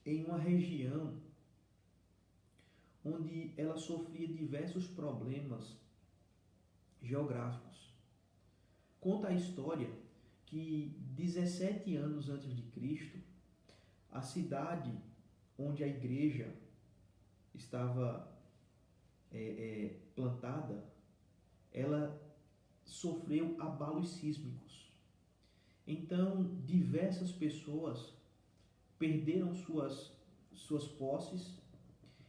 em uma região onde ela sofria diversos problemas geográficos. Conta a história que 17 anos antes de Cristo, a cidade onde a igreja estava plantada, ela sofreu abalos sísmicos. Então, diversas pessoas perderam suas posses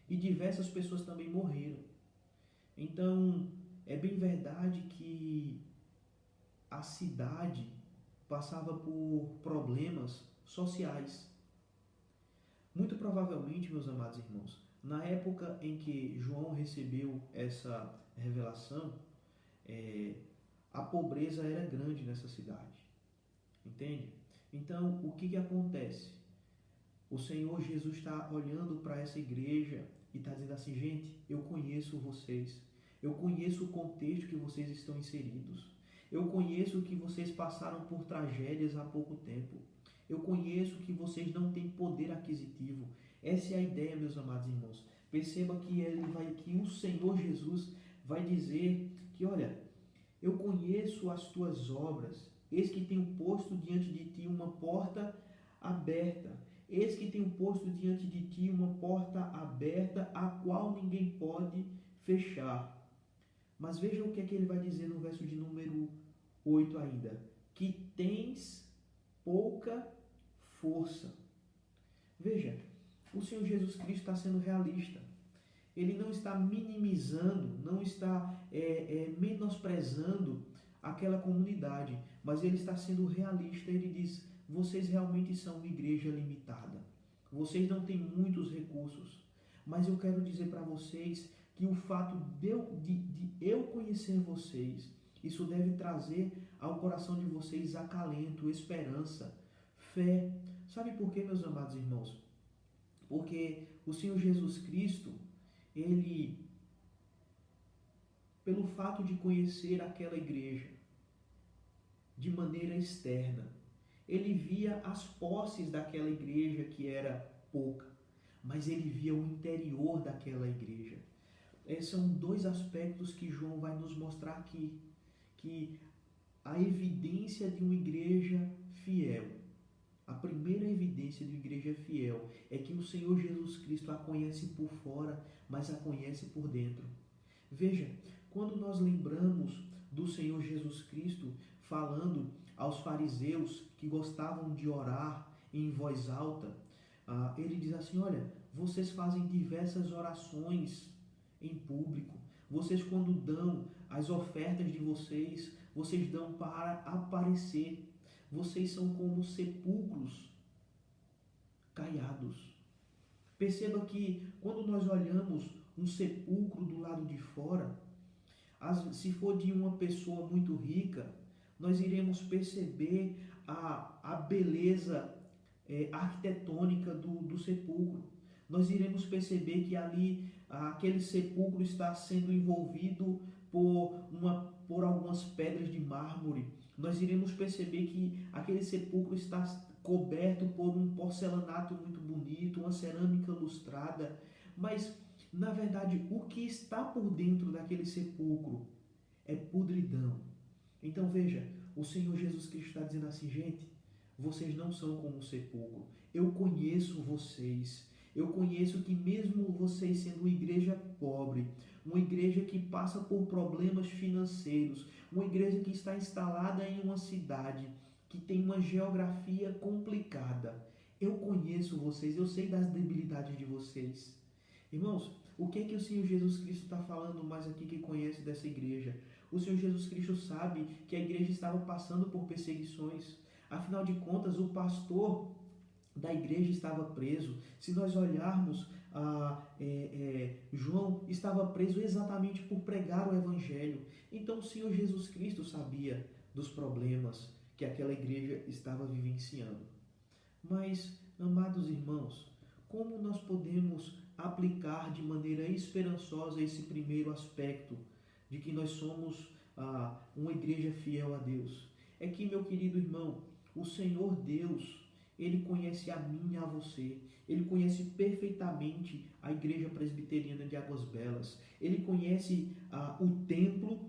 e diversas pessoas também morreram. Então, é bem verdade que a cidade passava por problemas sociais. Muito provavelmente, meus amados irmãos, na época em que João recebeu essa revelação, a pobreza era grande nessa cidade. Entende? Então, o que acontece? O Senhor Jesus está olhando para essa igreja e está dizendo assim, gente, eu conheço vocês. Eu conheço o contexto que vocês estão inseridos. Eu conheço que vocês passaram por tragédias há pouco tempo. Eu conheço que vocês não têm poder aquisitivo. Essa é a ideia, meus amados irmãos. Perceba que o Senhor Jesus vai dizer que, olha, eu conheço as tuas obras. Eis que tenho posto diante de ti uma porta aberta. Eis que tenho posto diante de ti uma porta aberta, a qual ninguém pode fechar. Mas veja o que é que ele vai dizer no verso de número 8 ainda. Que tens pouca força. Veja, o Senhor Jesus Cristo está sendo realista. Ele não está minimizando, não está menosprezando aquela comunidade, mas ele está sendo realista. Ele diz, vocês realmente são uma igreja limitada. Vocês não têm muitos recursos, mas eu quero dizer para vocês que o fato de eu conhecer vocês, isso deve trazer ao coração de vocês acalento, esperança, fé. Sabe por quê, meus amados irmãos? Porque o Senhor Jesus Cristo, ele pelo fato de conhecer aquela igreja de maneira externa. Ele via as posses daquela igreja, que era pouca, mas ele via o interior daquela igreja. Esses são dois aspectos que João vai nos mostrar aqui, que a evidência de uma igreja fiel, a primeira evidência de uma igreja fiel é que o Senhor Jesus Cristo a conhece por fora, mas a conhece por dentro. Veja, quando nós lembramos do Senhor Jesus Cristo falando aos fariseus que gostavam de orar em voz alta, ele diz assim: olha, vocês fazem diversas orações em público, vocês quando dão as ofertas de vocês, vocês dão para aparecer, vocês são como sepulcros caiados. Perceba que quando nós olhamos um sepulcro do lado de fora, se for de uma pessoa muito rica, nós iremos perceber a beleza arquitetônica do sepulcro. Nós iremos perceber que ali aquele sepulcro está sendo envolvido por algumas pedras de mármore. Nós iremos perceber que aquele sepulcro está coberto por um porcelanato muito bonito, uma cerâmica lustrada. Mas, na verdade, o que está por dentro daquele sepulcro é podridão. Então veja, o Senhor Jesus Cristo está dizendo assim: gente, vocês não são como um sepulcro. Eu conheço vocês. Eu conheço que mesmo vocês sendo uma igreja pobre, uma igreja que passa por problemas financeiros, uma igreja que está instalada em uma cidade que tem uma geografia complicada, eu conheço vocês, eu sei das debilidades de vocês. Irmãos, o que é que o Senhor Jesus Cristo está falando mais aqui que conhece dessa igreja? O Senhor Jesus Cristo sabe que a igreja estava passando por perseguições. Afinal de contas, o pastor da igreja estava preso. Se nós olharmos, João estava preso exatamente por pregar o Evangelho. Então o Senhor Jesus Cristo sabia dos problemas que aquela igreja estava vivenciando. Mas, amados irmãos, como nós podemos aplicar de maneira esperançosa esse primeiro aspecto de que nós somos uma igreja fiel a Deus? É que, meu querido irmão, o Senhor Deus, Ele conhece a mim e a você. Ele conhece perfeitamente a Igreja Presbiteriana de Águas Belas. Ele conhece o templo,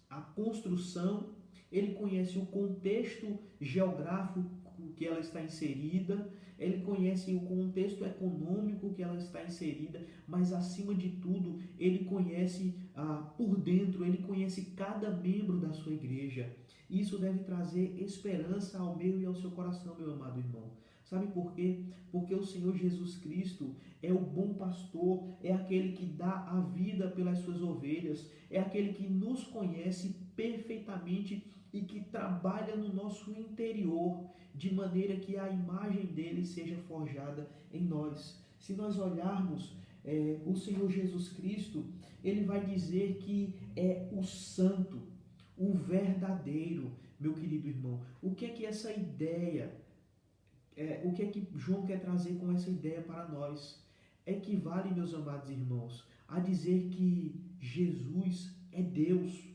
a construção. Ele conhece o contexto geográfico que ela está inserida. Ele conhece o contexto econômico que ela está inserida. Mas, acima de tudo, Ele conhece por dentro. Ele conhece cada membro da sua igreja. Isso deve trazer esperança ao meu e ao seu coração, meu amado irmão. Sabe por quê? Porque o Senhor Jesus Cristo é o bom pastor, é aquele que dá a vida pelas suas ovelhas, é aquele que nos conhece perfeitamente e que trabalha no nosso interior, de maneira que a imagem dele seja forjada em nós. Se nós olharmos o Senhor Jesus Cristo, ele vai dizer que é o santo, o verdadeiro, meu querido irmão. O que é que essa ideia, o que é que João quer trazer com essa ideia para nós? Equivale, meus amados irmãos, a dizer que Jesus é Deus.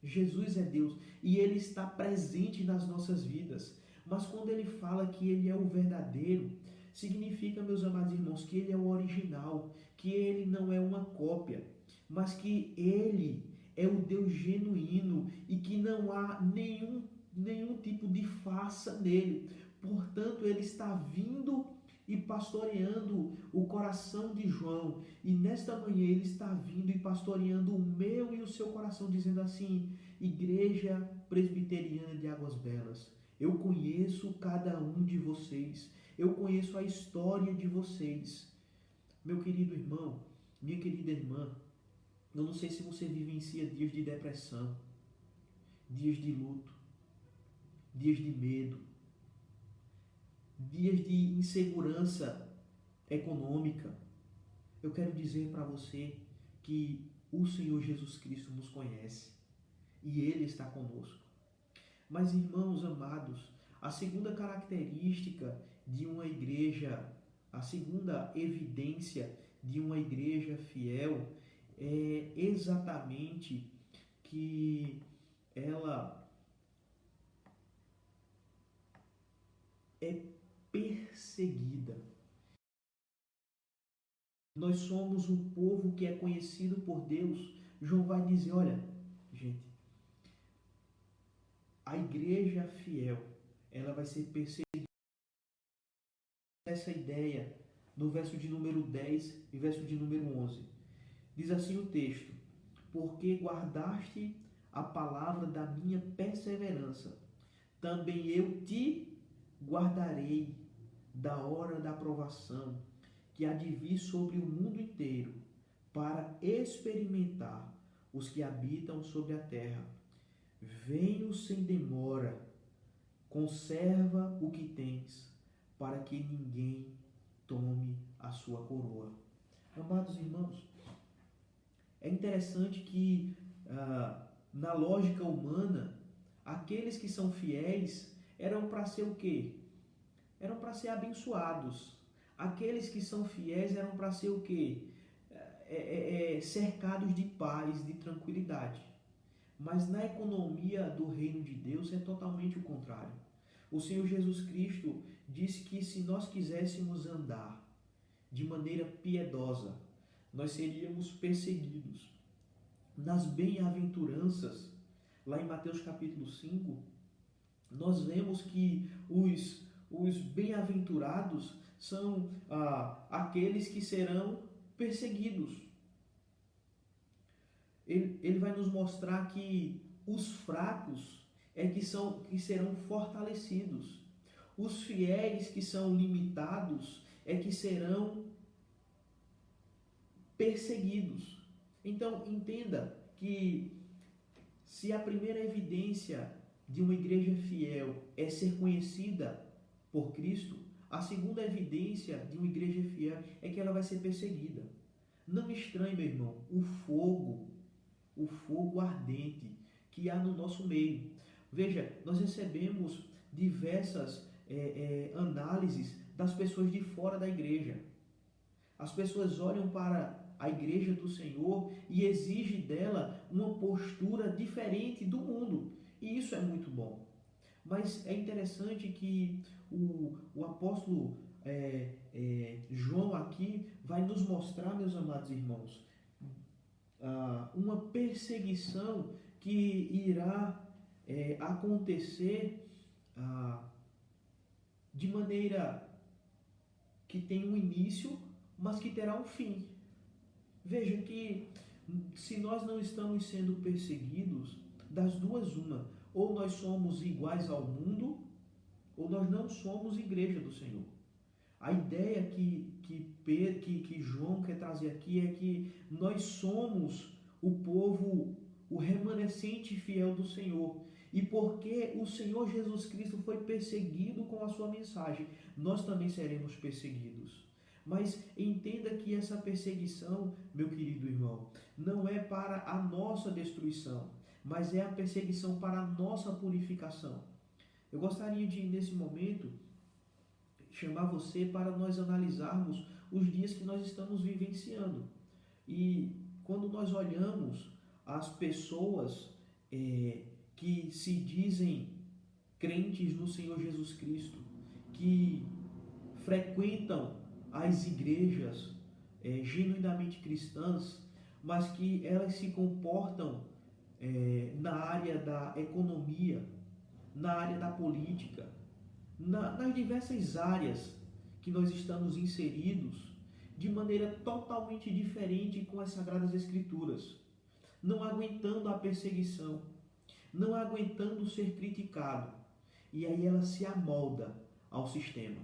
Jesus é Deus e Ele está presente nas nossas vidas. Mas quando Ele fala que Ele é o verdadeiro, significa, meus amados irmãos, que Ele é o original, que Ele não é uma cópia, mas que Ele é o Deus genuíno e que não há nenhum tipo de farsa nele. Portanto, ele está vindo e pastoreando o coração de João. E nesta manhã ele está vindo e pastoreando o meu e o seu coração, dizendo assim: Igreja Presbiteriana de Águas Belas, eu conheço cada um de vocês. Eu conheço a história de vocês. Meu querido irmão, minha querida irmã, eu não sei se você vivencia dias de depressão, dias de luto, dias de medo, dias de insegurança econômica. Eu quero dizer para você que o Senhor Jesus Cristo nos conhece e Ele está conosco. Mas, irmãos amados, a segunda característica de uma igreja, a segunda evidência de uma igreja fiel é exatamente que ela é perseguida. Nós somos um povo que é conhecido por Deus. João vai dizer, olha, gente, a igreja fiel, ela vai ser perseguida. Essa ideia no verso de número 10 e verso de número 11. Diz assim o texto: porque guardaste a palavra da minha perseverança, também eu te guardarei da hora da provação, que há de vir sobre o mundo inteiro, para experimentar os que habitam sobre a terra. Venho sem demora, conserva o que tens, para que ninguém tome a sua coroa. Amados irmãos, é interessante que na lógica humana, aqueles que são fiéis eram para ser o quê? Eram para ser abençoados. Aqueles que são fiéis eram para ser o quê? Cercados de paz, de tranquilidade. Mas na economia do reino de Deus é totalmente o contrário. O Senhor Jesus Cristo disse que se nós quiséssemos andar de maneira piedosa, nós seríamos perseguidos. Nas bem-aventuranças, lá em Mateus capítulo 5, nós vemos que os bem-aventurados são aqueles que serão perseguidos. Ele vai nos mostrar que os fracos que serão fortalecidos. Os fiéis que são limitados que serão perseguidos. Então, entenda que se a primeira evidência de uma igreja fiel é ser conhecida por Cristo, a segunda evidência de uma igreja fiel é que ela vai ser perseguida. Não estranhe, meu irmão, o fogo ardente que há no nosso meio. Veja, nós recebemos diversas análises das pessoas de fora da igreja. As pessoas olham para a igreja do Senhor e exigem dela uma postura diferente do mundo. E isso é muito bom. Mas é interessante que o apóstolo João aqui vai nos mostrar, meus amados irmãos, uma perseguição que irá acontecer de maneira que tem um início, mas que terá um fim. Veja que se nós não estamos sendo perseguidos, das duas uma, ou nós somos iguais ao mundo, ou nós não somos igreja do Senhor. A ideia que João quer trazer aqui é que nós somos o povo, o remanescente fiel do Senhor. E porque o Senhor Jesus Cristo foi perseguido com a sua mensagem, nós também seremos perseguidos. Mas entenda que essa perseguição, meu querido irmão, não é para a nossa destruição, mas é a perseguição para a nossa purificação. Eu gostaria de, nesse momento, chamar você para nós analisarmos os dias que nós estamos vivenciando. E quando nós olhamos as pessoas que se dizem crentes no Senhor Jesus Cristo, que frequentam as igrejas genuinamente cristãs, mas que elas se comportam na área da economia, na área da política, nas diversas áreas que nós estamos inseridos, de maneira totalmente diferente com as Sagradas Escrituras, não aguentando a perseguição, não aguentando ser criticado, e aí ela se amolda ao sistema.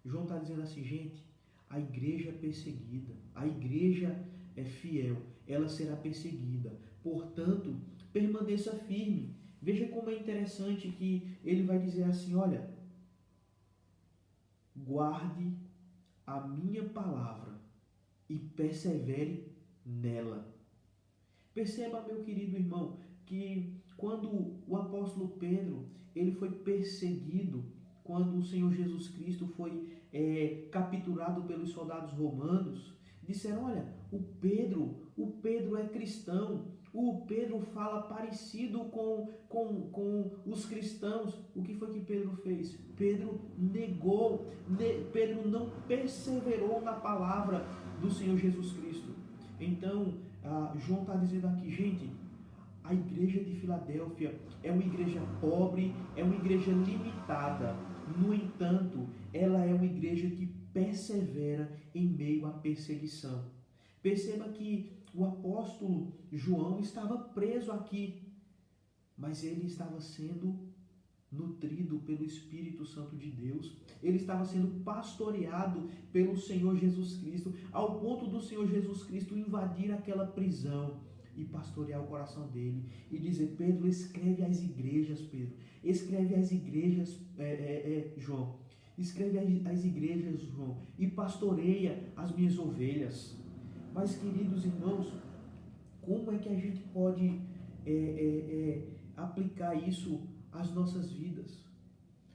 João está dizendo assim, gente, a igreja é perseguida, a igreja é fiel, ela será perseguida, portanto, permaneça firme. Veja como é interessante que ele vai dizer assim, olha, guarde a minha palavra e persevere nela. Perceba, meu querido irmão, que quando o apóstolo Pedro ele foi perseguido, quando o Senhor Jesus Cristo foi capturado pelos soldados romanos, disseram, olha, o Pedro é cristão, o Pedro fala parecido com os cristãos. O que foi que Pedro fez? Pedro negou, Pedro não perseverou na palavra do Senhor Jesus Cristo. Então, João está dizendo aqui, gente, a igreja de Filadélfia é uma igreja pobre, é uma igreja limitada. No entanto, ela é uma igreja que persevera em meio à perseguição. Perceba que o apóstolo João estava preso aqui, mas ele estava sendo nutrido pelo Espírito Santo de Deus. Ele estava sendo pastoreado pelo Senhor Jesus Cristo, ao ponto do Senhor Jesus Cristo invadir aquela prisão e pastorear o coração dele e dizer: Pedro, escreve às igrejas, Pedro, escreve às igrejas, João, escreve às igrejas, João, e pastoreia as minhas ovelhas. Mas, queridos irmãos, como é que a gente pode aplicar isso às nossas vidas?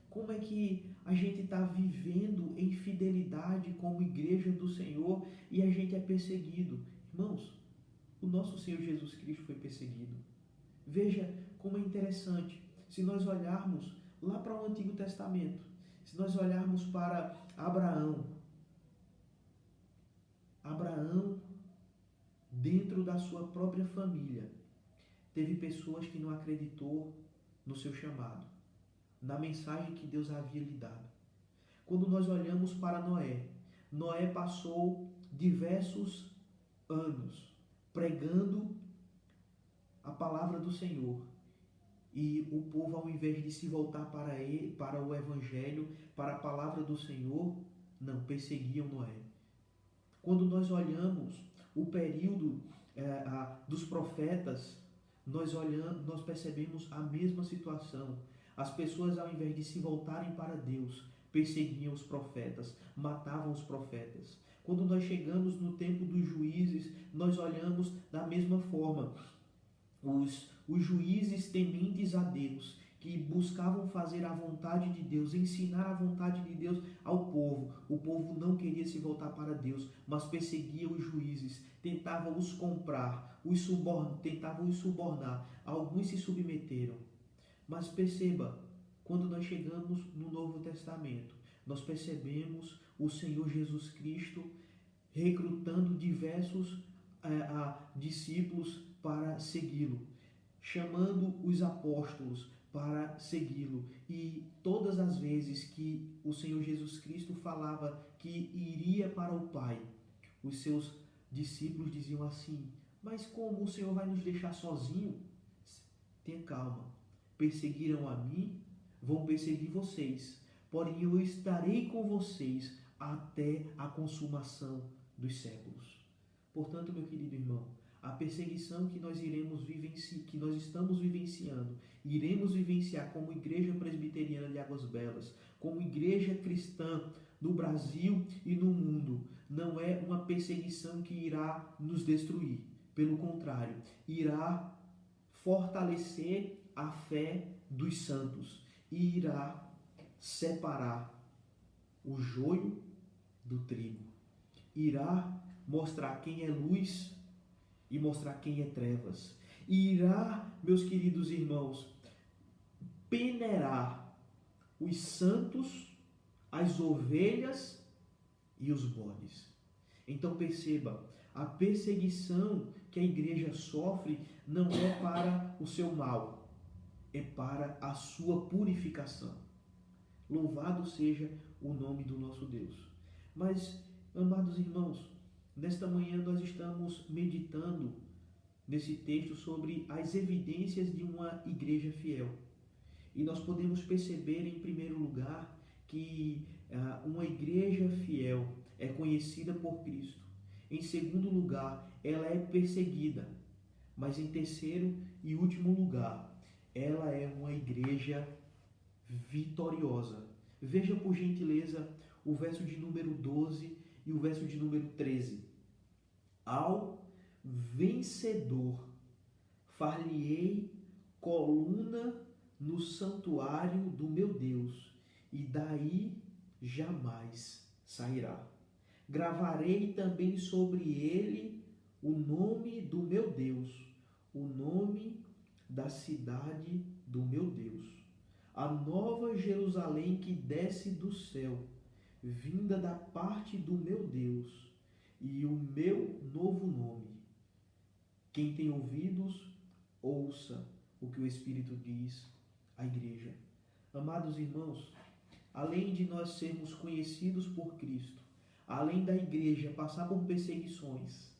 Como é que a gente está vivendo em fidelidade como igreja do Senhor e a gente é perseguido? Irmãos, o nosso Senhor Jesus Cristo foi perseguido. Veja como é interessante. Se nós olharmos lá para o Antigo Testamento, se nós olharmos para Abraão, dentro da sua própria família, teve pessoas que não acreditou no seu chamado, na mensagem que Deus havia lhe dado. Quando nós olhamos para Noé passou diversos anos pregando a palavra do Senhor. E o povo, ao invés de se voltar para o Evangelho, para a palavra do Senhor, não, perseguiam Noé. Quando nós olhamos o período dos profetas, nós percebemos a mesma situação. As pessoas, ao invés de se voltarem para Deus, perseguiam os profetas, matavam os profetas. Quando nós chegamos no tempo dos juízes, nós olhamos da mesma forma. Os juízes tementes a Deus, que buscavam fazer a vontade de Deus, ensinar a vontade de Deus ao povo. O povo não queria se voltar para Deus, mas perseguia os juízes, tentavam os comprar, tentavam os subornar. Alguns se submeteram. Mas perceba, quando nós chegamos no Novo Testamento, nós percebemos o Senhor Jesus Cristo recrutando diversos discípulos para segui-lo, chamando os apóstolos para segui-lo. E todas as vezes que o Senhor Jesus Cristo falava que iria para o Pai, os seus discípulos diziam assim: mas como o Senhor vai nos deixar sozinho? Tenha calma, perseguiram a mim, vão perseguir vocês, porém eu estarei com vocês até a consumação dos séculos. Portanto, meu querido irmão, a perseguição que nós estamos vivenciando, iremos vivenciar como Igreja Presbiteriana de Águas Belas, como igreja cristã no Brasil e no mundo, não é uma perseguição que irá nos destruir. Pelo contrário, irá fortalecer a fé dos santos e irá separar o joio do trigo. Irá mostrar quem é luz e mostrar quem é trevas. E irá, meus queridos irmãos, peneirar os santos, as ovelhas e os bodes. Então perceba, a perseguição que a igreja sofre não é para o seu mal, é para a sua purificação. Louvado seja o nome do nosso Deus. Mas, amados irmãos, nesta manhã nós estamos meditando nesse texto sobre as evidências de uma igreja fiel. E nós podemos perceber, em primeiro lugar, que uma igreja fiel é conhecida por Cristo. Em segundo lugar, ela é perseguida. Mas em terceiro e último lugar, ela é uma igreja vitoriosa. Veja, por gentileza, o verso de número 12 e o verso de número 13. Ao vencedor far-lhe-ei coluna no santuário do meu Deus, e daí jamais sairá. Gravarei também sobre ele o nome do meu Deus, o nome da cidade do meu Deus, a nova Jerusalém que desce do céu, vinda da parte do meu Deus, e o meu novo nome. Quem tem ouvidos, ouça o que o Espírito diz à igreja. Amados irmãos, além de nós sermos conhecidos por Cristo, além da igreja passar por perseguições,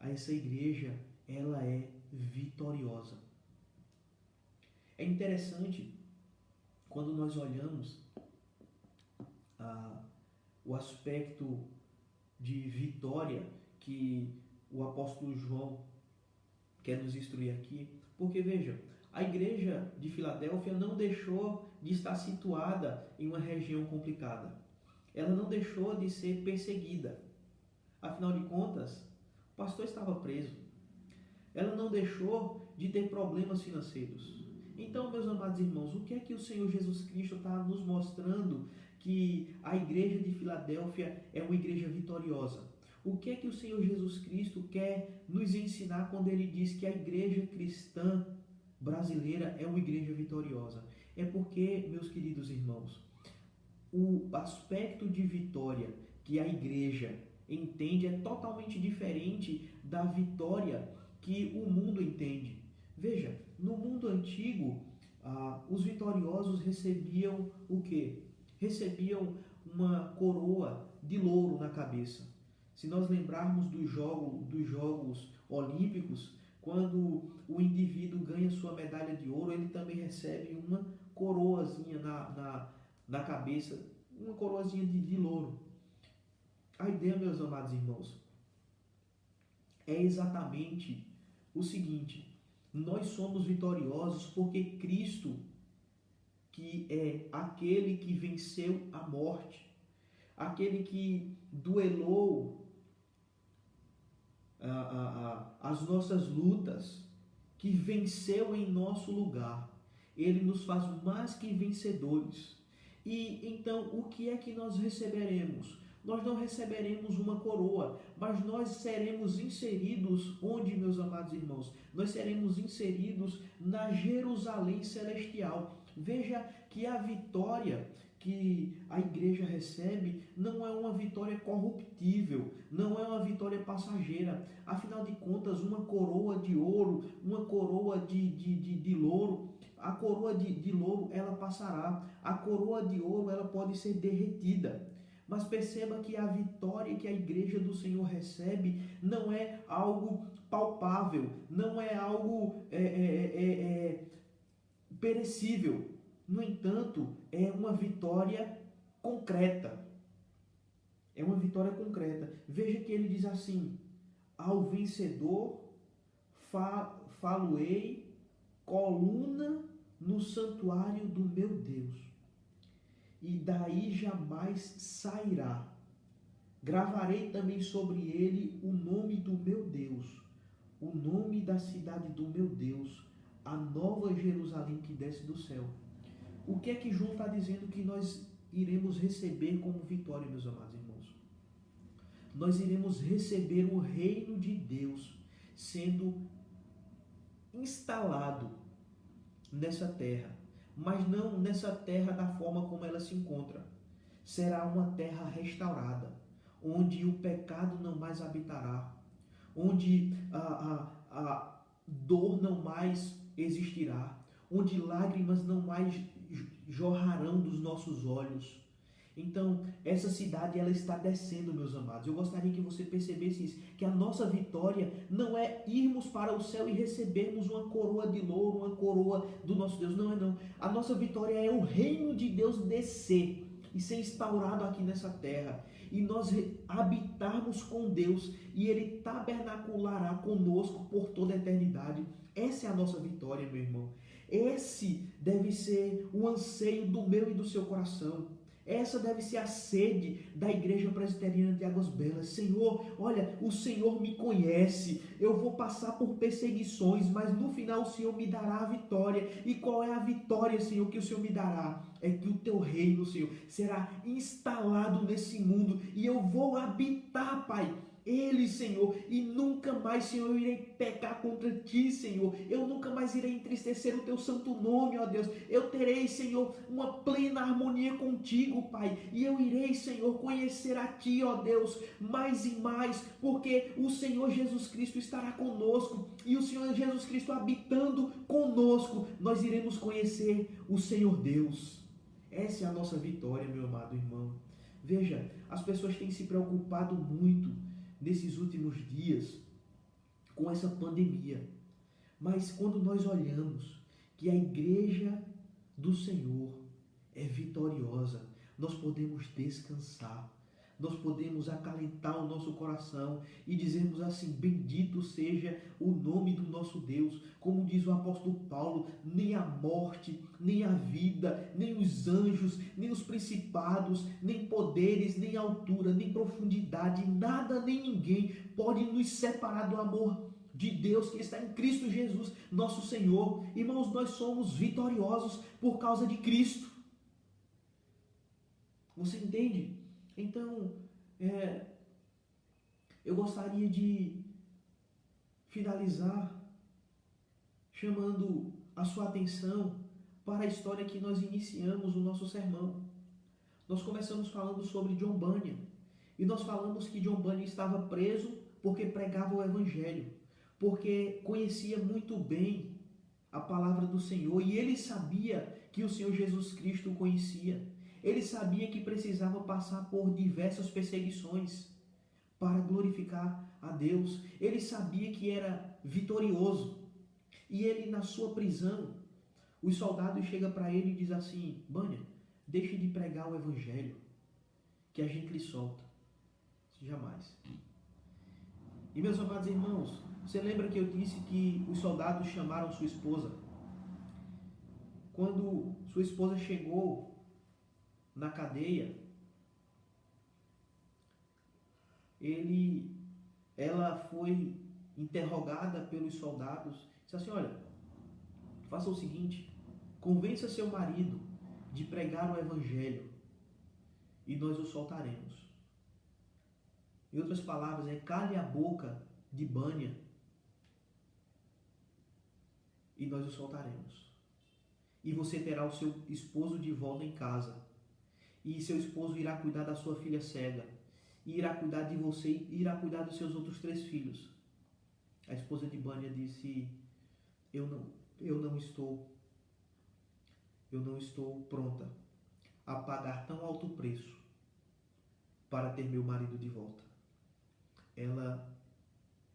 essa igreja, ela é vitoriosa. É interessante quando nós olhamos o aspecto de vitória que o apóstolo João quer nos instruir aqui, porque veja, a igreja de Filadélfia não deixou de estar situada em uma região complicada. Ela não deixou de ser perseguida. Afinal de contas, o pastor estava preso. Ela não deixou de ter problemas financeiros. Então, meus amados irmãos, o que é que o Senhor Jesus Cristo está nos mostrando que a igreja de Filadélfia é uma igreja vitoriosa? O que é que o Senhor Jesus Cristo quer nos ensinar quando ele diz que a igreja cristã brasileira é uma igreja vitoriosa? É porque, meus queridos irmãos, o aspecto de vitória que a igreja entende é totalmente diferente da vitória que o mundo entende. Veja, no mundo antigo, os vitoriosos recebiam o quê? Recebiam uma coroa de louro na cabeça. Se nós lembrarmos dos Jogos Olímpicos, quando o indivíduo ganha sua medalha de ouro, ele também recebe uma coroazinha na cabeça, uma coroazinha de louro. A ideia, meus amados irmãos, é exatamente o seguinte: nós somos vitoriosos porque Cristo, que é aquele que venceu a morte, aquele que duelou as nossas lutas, que venceu em nosso lugar, ele nos faz mais que vencedores. E então, o que é que nós receberemos? Nós não receberemos uma coroa, mas nós seremos inseridos onde, meus amados irmãos? Nós seremos inseridos na Jerusalém celestial. Veja que a vitória que a igreja recebe não é uma vitória corruptível, não é uma vitória passageira. Afinal de contas, uma coroa de ouro, uma coroa de louro, a coroa de louro ela passará, a coroa de ouro ela pode ser derretida. Mas perceba que a vitória que a igreja do Senhor recebe não é algo palpável, não é algo perecível. No entanto, é uma vitória concreta. É uma vitória concreta. Veja que ele diz assim: ao vencedor falo-ei coluna no santuário do meu Deus, e daí jamais sairá. Gravarei também sobre ele o nome do meu Deus, o nome da cidade do meu Deus, a nova Jerusalém que desce do céu. O que é que João está dizendo que nós iremos receber como vitória, meus amados irmãos? Nós iremos receber o reino de Deus sendo instalado nessa terra, mas não nessa terra da forma como ela se encontra. Será uma terra restaurada, onde o pecado não mais habitará, onde a dor não mais existirá, onde lágrimas não mais jorrarão dos nossos olhos. Então, essa cidade ela está descendo, meus amados. Eu gostaria que você percebesse isso, que a nossa vitória não é irmos para o céu e recebermos uma coroa de louro, uma coroa do nosso Deus. Não é não. A nossa vitória é o reino de Deus descer e ser instaurado aqui nessa terra. E nós habitarmos com Deus e Ele tabernaculará conosco por toda a eternidade. Essa é a nossa vitória, meu irmão. Esse deve ser o anseio do meu e do seu coração. Essa deve ser a sede da Igreja Presbiteriana de Águas Belas. Senhor, olha, o Senhor me conhece. Eu vou passar por perseguições, mas no final o Senhor me dará a vitória. E qual é a vitória, Senhor, que o Senhor me dará? É que o teu reino, Senhor, será instalado nesse mundo. E eu vou habitar, Pai, Ele, Senhor, e nunca mais, Senhor, eu irei pecar contra Ti, Senhor. Eu nunca mais irei entristecer o Teu santo nome, ó Deus. Eu terei, Senhor, uma plena harmonia contigo, Pai. E eu irei, Senhor, conhecer a Ti, ó Deus, mais e mais, porque o Senhor Jesus Cristo estará conosco. E o Senhor Jesus Cristo habitando conosco, nós iremos conhecer o Senhor Deus. Essa é a nossa vitória, meu amado irmão. Veja, as pessoas têm se preocupado muito nesses últimos dias com essa pandemia. Mas quando nós olhamos que a igreja do Senhor é vitoriosa, nós podemos descansar. Nós podemos acalentar o nosso coração e dizermos assim: bendito seja o nome do nosso Deus. Como diz o apóstolo Paulo, nem a morte, nem a vida, nem os anjos, nem os principados, nem poderes, nem altura, nem profundidade, nada nem ninguém pode nos separar do amor de Deus que está em Cristo Jesus, nosso Senhor. Irmãos, nós somos vitoriosos por causa de Cristo. Você entende? Então, eu gostaria de finalizar chamando a sua atenção para a história que nós iniciamos o nosso sermão. Nós começamos falando sobre John Bunyan, e nós falamos que John Bunyan estava preso porque pregava o Evangelho, porque conhecia muito bem a palavra do Senhor, e ele sabia que o Senhor Jesus Cristo o conhecia. Ele sabia que precisava passar por diversas perseguições para glorificar a Deus. Ele sabia que era vitorioso. E ele, na sua prisão, os soldados chegam para ele e dizem assim: Bunyan, deixe de pregar o Evangelho, que a gente lhe solta. Jamais. E meus amados irmãos, você lembra que eu disse que os soldados chamaram sua esposa? Quando sua esposa chegou na cadeia, ela foi interrogada pelos soldados. Disse assim: olha, faça o seguinte, convença seu marido de pregar o Evangelho e nós o soltaremos. Em outras palavras, cale a boca de Bunyan e nós o soltaremos. E você terá o seu esposo de volta em casa. E seu esposo irá cuidar da sua filha cega, e irá cuidar de você, e irá cuidar dos seus outros 3 filhos. A esposa de Bunyan disse: eu não estou pronta a pagar tão alto preço para ter meu marido de volta. Ela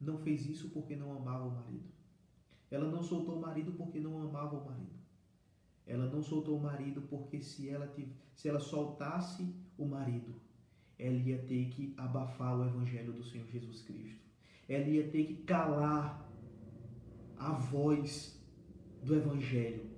não fez isso porque não amava o marido. Ela não soltou o marido porque não amava o marido. Ela não soltou o marido porque se ela soltasse o marido, ela ia ter que abafar o Evangelho do Senhor Jesus Cristo. Ela ia ter que calar a voz do Evangelho.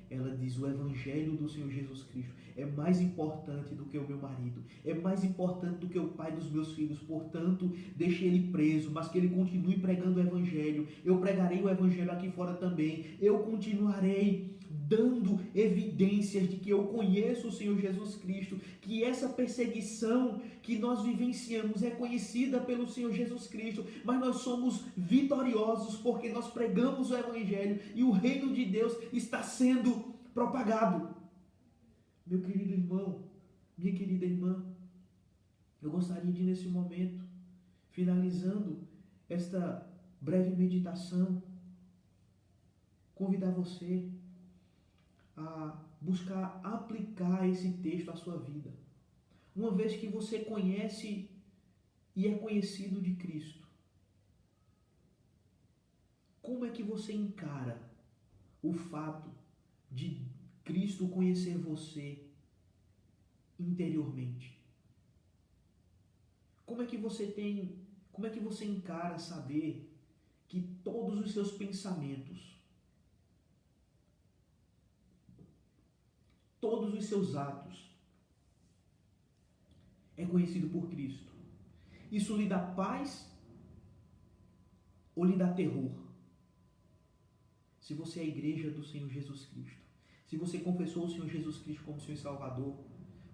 Ela diz: o Evangelho do Senhor Jesus Cristo é mais importante do que o meu marido, é mais importante do que o pai dos meus filhos. Portanto, deixe ele preso, mas que ele continue pregando o Evangelho. Eu pregarei o Evangelho aqui fora também. Eu continuarei dando evidências de que eu conheço o Senhor Jesus Cristo, que essa perseguição que nós vivenciamos é conhecida pelo Senhor Jesus Cristo, mas nós somos vitoriosos porque nós pregamos o Evangelho e o reino de Deus está sendo propagado. Meu querido irmão, minha querida irmã, eu gostaria de, nesse momento, finalizando esta breve meditação, convidar você a buscar aplicar esse texto à sua vida. Uma vez que você conhece e é conhecido de Cristo, como é que você encara o fato de Cristo conhecer você interiormente? Como é que você encara saber que todos os seus pensamentos, todos os seus atos é conhecido por Cristo? Isso lhe dá paz ou lhe dá terror? Se você é a igreja do Senhor Jesus Cristo, se você confessou o Senhor Jesus Cristo como seu Salvador,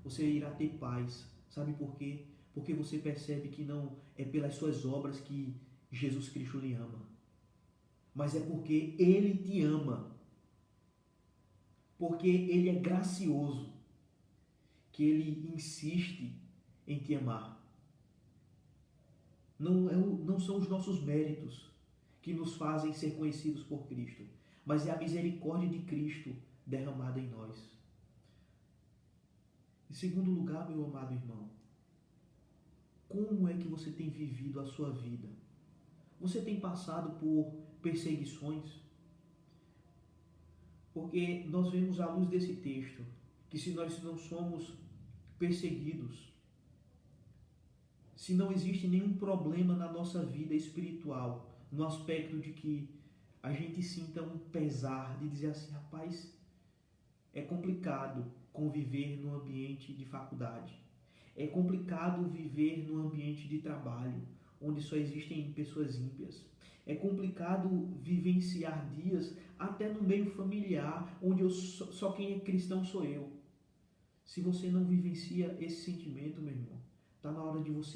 você irá ter paz. Sabe por quê? porque você percebe que não é pelas suas obras que Jesus Cristo lhe ama, mas é porque Ele te ama, porque Ele é gracioso, que Ele insiste em te amar. Não são os nossos méritos que nos fazem ser conhecidos por Cristo, mas é a misericórdia de Cristo derramada em nós. Em segundo lugar, meu amado irmão, como é que você tem vivido a sua vida? Você tem passado por perseguições? Porque nós vemos à luz desse texto que se nós não somos perseguidos, se não existe nenhum problema na nossa vida espiritual, no aspecto de que a gente sinta um pesar de dizer assim, rapaz, é complicado conviver no ambiente de faculdade. É complicado viver no ambiente de trabalho, onde só existem pessoas ímpias. É complicado vivenciar dias até no meio familiar, onde só quem é cristão sou eu. Se você não vivencia esse sentimento, meu irmão, está na hora de você,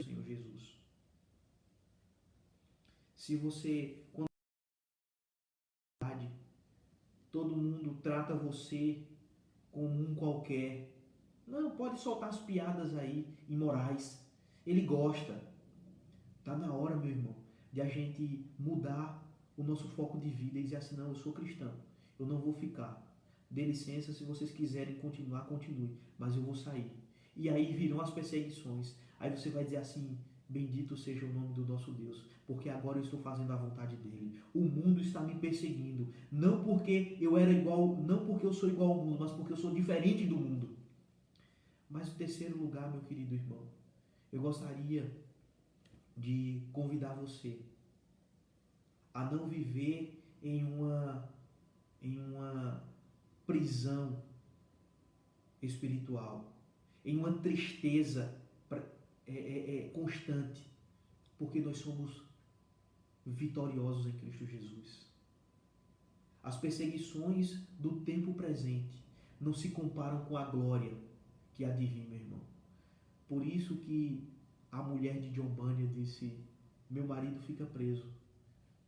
Senhor Jesus. Se você, quando todo mundo trata você como um qualquer, não, pode soltar as piadas aí, imorais. Ele gosta. Está na hora, meu irmão, de a gente mudar o nosso foco de vida e dizer assim, não, eu sou cristão, eu não vou ficar. Dê licença, se vocês quiserem continuar, continue, mas eu vou sair. E aí virão as perseguições. Aí você vai dizer assim, bendito seja o nome do nosso Deus, porque agora eu estou fazendo a vontade dele. O mundo está me perseguindo, não porque eu era igual, não porque eu sou igual ao mundo, mas porque eu sou diferente do mundo. Mas em terceiro lugar, meu querido irmão, eu gostaria de convidar você a não viver em uma prisão espiritual, em uma tristeza constante, porque nós somos vitoriosos em Cristo Jesus. As perseguições do tempo presente não se comparam com a glória que há de vir, meu irmão. Por isso que a mulher de John Bunyan disse, meu marido fica preso,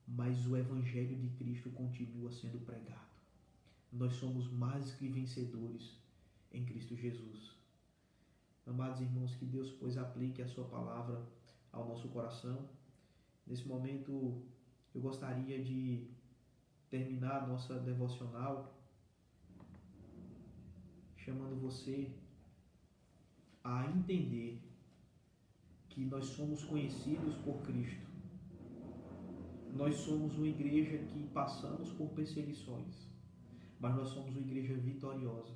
mas o evangelho de Cristo continua sendo pregado. Nós somos mais que vencedores em Cristo Jesus. Amados irmãos, que Deus, pois, aplique a sua palavra ao nosso coração. Nesse momento, eu gostaria de terminar a nossa devocional chamando você a entender que nós somos conhecidos por Cristo. Nós somos uma igreja que passamos por perseguições, mas nós somos uma igreja vitoriosa,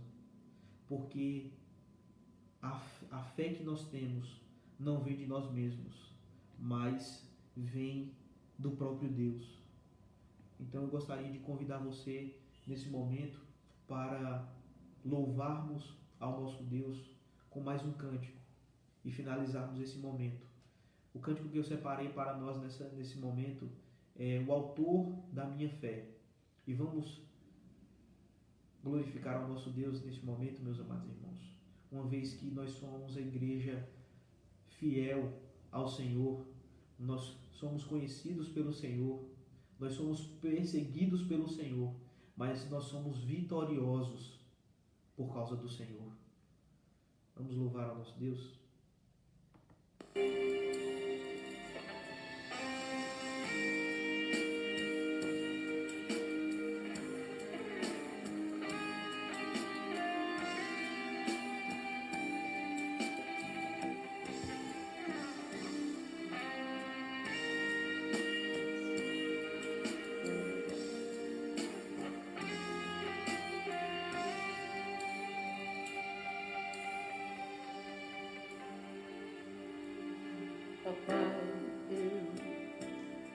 porque a fé que nós temos não vem de nós mesmos, mas vem do próprio Deus. Então eu gostaria de convidar você nesse momento para louvarmos ao nosso Deus com mais um cântico e finalizarmos esse momento. O cântico que eu separei para nós nesse momento é o autor da minha fé. E vamos glorificar ao nosso Deus nesse momento, meus amados irmãos. Uma vez que nós somos a igreja fiel ao Senhor, nós somos conhecidos pelo Senhor, nós somos perseguidos pelo Senhor, mas nós somos vitoriosos por causa do Senhor. Vamos louvar ao nosso Deus? Papai, eu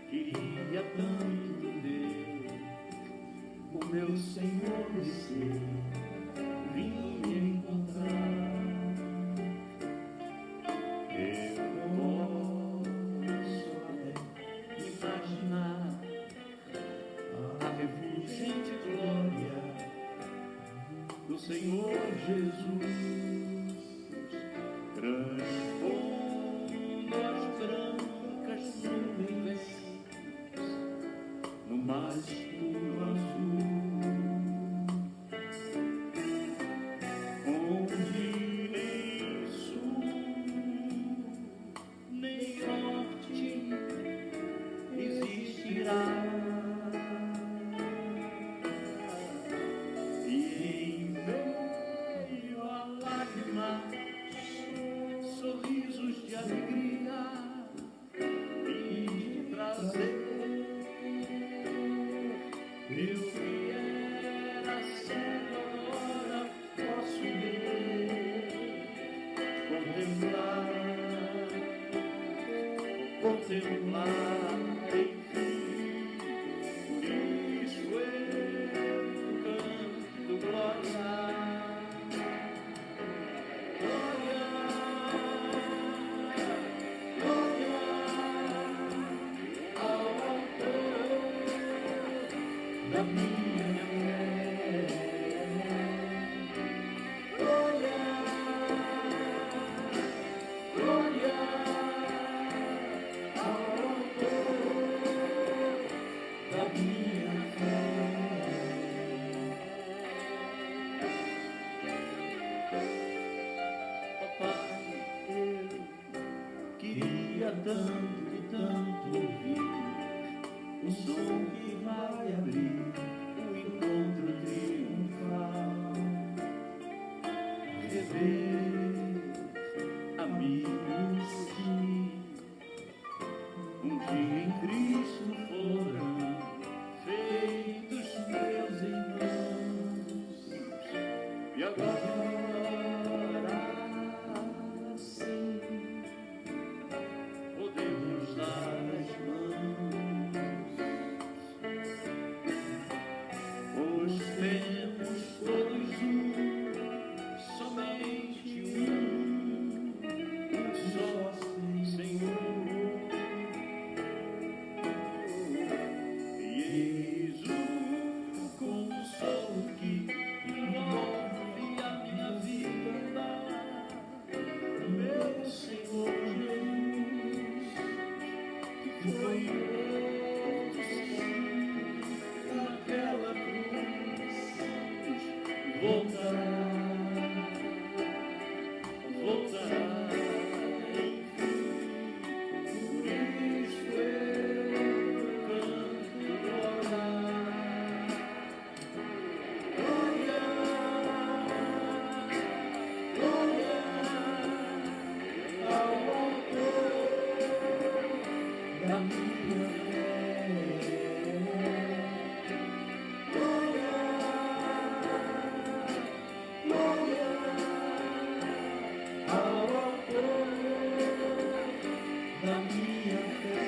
queria tanto, Deus, o meu Senhor descer, vim encontrar. Eu posso até imaginar a refulgente glória do Senhor Jesus. transpondo as brancas nuvens no mais escuro azul, onde nem sul nem norte existirá. E em meio a lágrimas, sorrisos de alegria e de prazer, eu que era cego agora posso ver, contemplar, enfim. Por isso eu canto glória. Da minha fé, glória, glória ao autor da minha fé. Papai, eu queria tanto e tanto ouvir o som que vai abrir o encontro triunfal, rever amigos que um dia em Cristo foram feitos meus irmãos, e agora sim podemos dar as mãos, pois temos todos somente um só Senhor. E eis o consolo que envolve a minha vida, meu Senhor Jesus, que foi morto naquela cruz, voltará, enfim. Por isso eu canto glória, glória, glória ao autor da minha fé. Glória, glória ao autor da minha fé.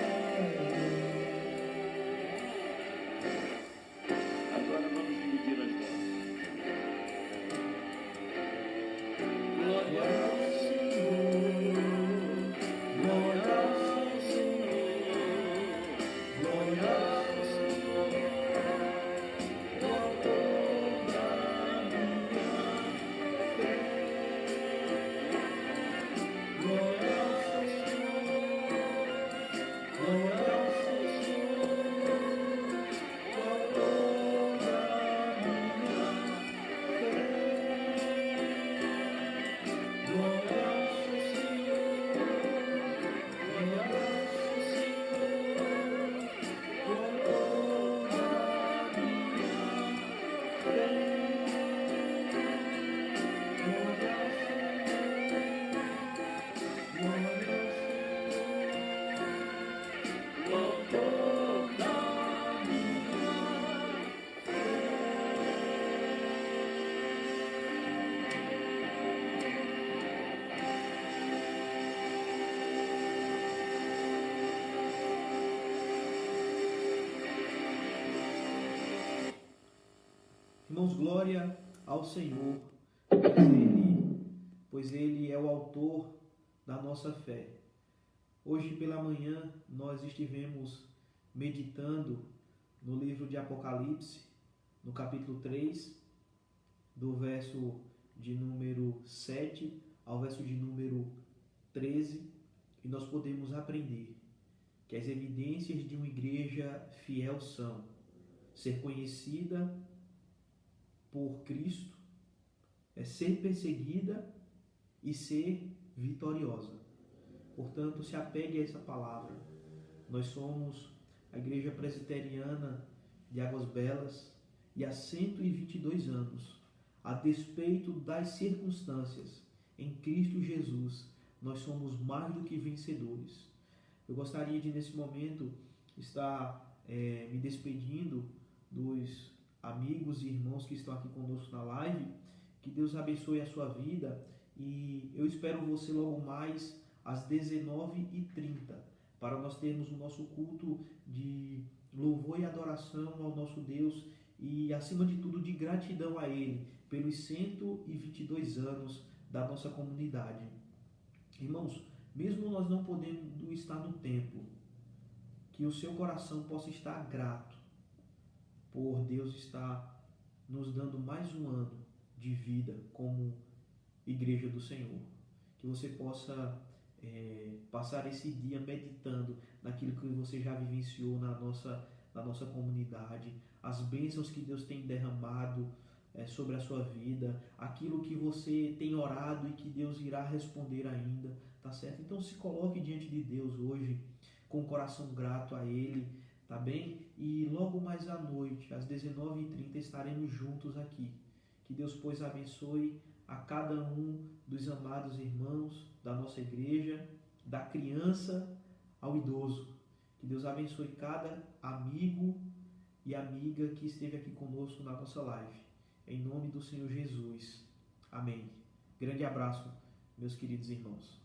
Agora vamos dividir as vozes. Glória ao Senhor, glória ao Senhor, glória ao Senhor, o autor da minha fé. Glória ao Senhor, glória ao Senhor, o autor da minha fé. Glória ao Senhor, glória ao Senhor, o autor da minha fé. Glória ao Senhor, glória ao Senhor, o autor da minha Irmãos, glória ao Senhor, pois Ele é o autor da nossa fé. Hoje pela manhã nós estivemos meditando no livro de Apocalipse, no capítulo 3, do verso de número 7 ao verso de número 13, e nós podemos aprender que as evidências de uma igreja fiel são ser conhecida por Cristo, ser perseguida e ser vitoriosa. Portanto, se apegue a essa palavra. Nós somos a Igreja Presbiteriana de Águas Belas e há 122 anos, a despeito das circunstâncias, em Cristo Jesus, nós somos mais do que vencedores. Eu gostaria de, nesse momento, estar me despedindo dos amigos e irmãos que estão aqui conosco na live. Que Deus abençoe a sua vida e eu espero você logo mais às 19h30 para nós termos o nosso culto de louvor e adoração ao nosso Deus e, acima de tudo, de gratidão a Ele pelos 122 anos da nossa comunidade. Irmãos, mesmo nós não podendo estar no templo, que o seu coração possa estar grato por Deus estar nos dando mais um ano de vida como Igreja do Senhor. Que você possa passar esse dia meditando naquilo que você já vivenciou na nossa comunidade, as bênçãos que Deus tem derramado sobre a sua vida, aquilo que você tem orado e que Deus irá responder ainda, tá certo? Então se coloque diante de Deus hoje com o coração grato a Ele, tá bem? E logo mais à noite, às 19h30, estaremos juntos aqui. Que Deus, pois, abençoe a cada um dos amados irmãos da nossa igreja, da criança ao idoso. Que Deus abençoe cada amigo e amiga que esteve aqui conosco na nossa live. Em nome do Senhor Jesus. Amém. Grande abraço, meus queridos irmãos.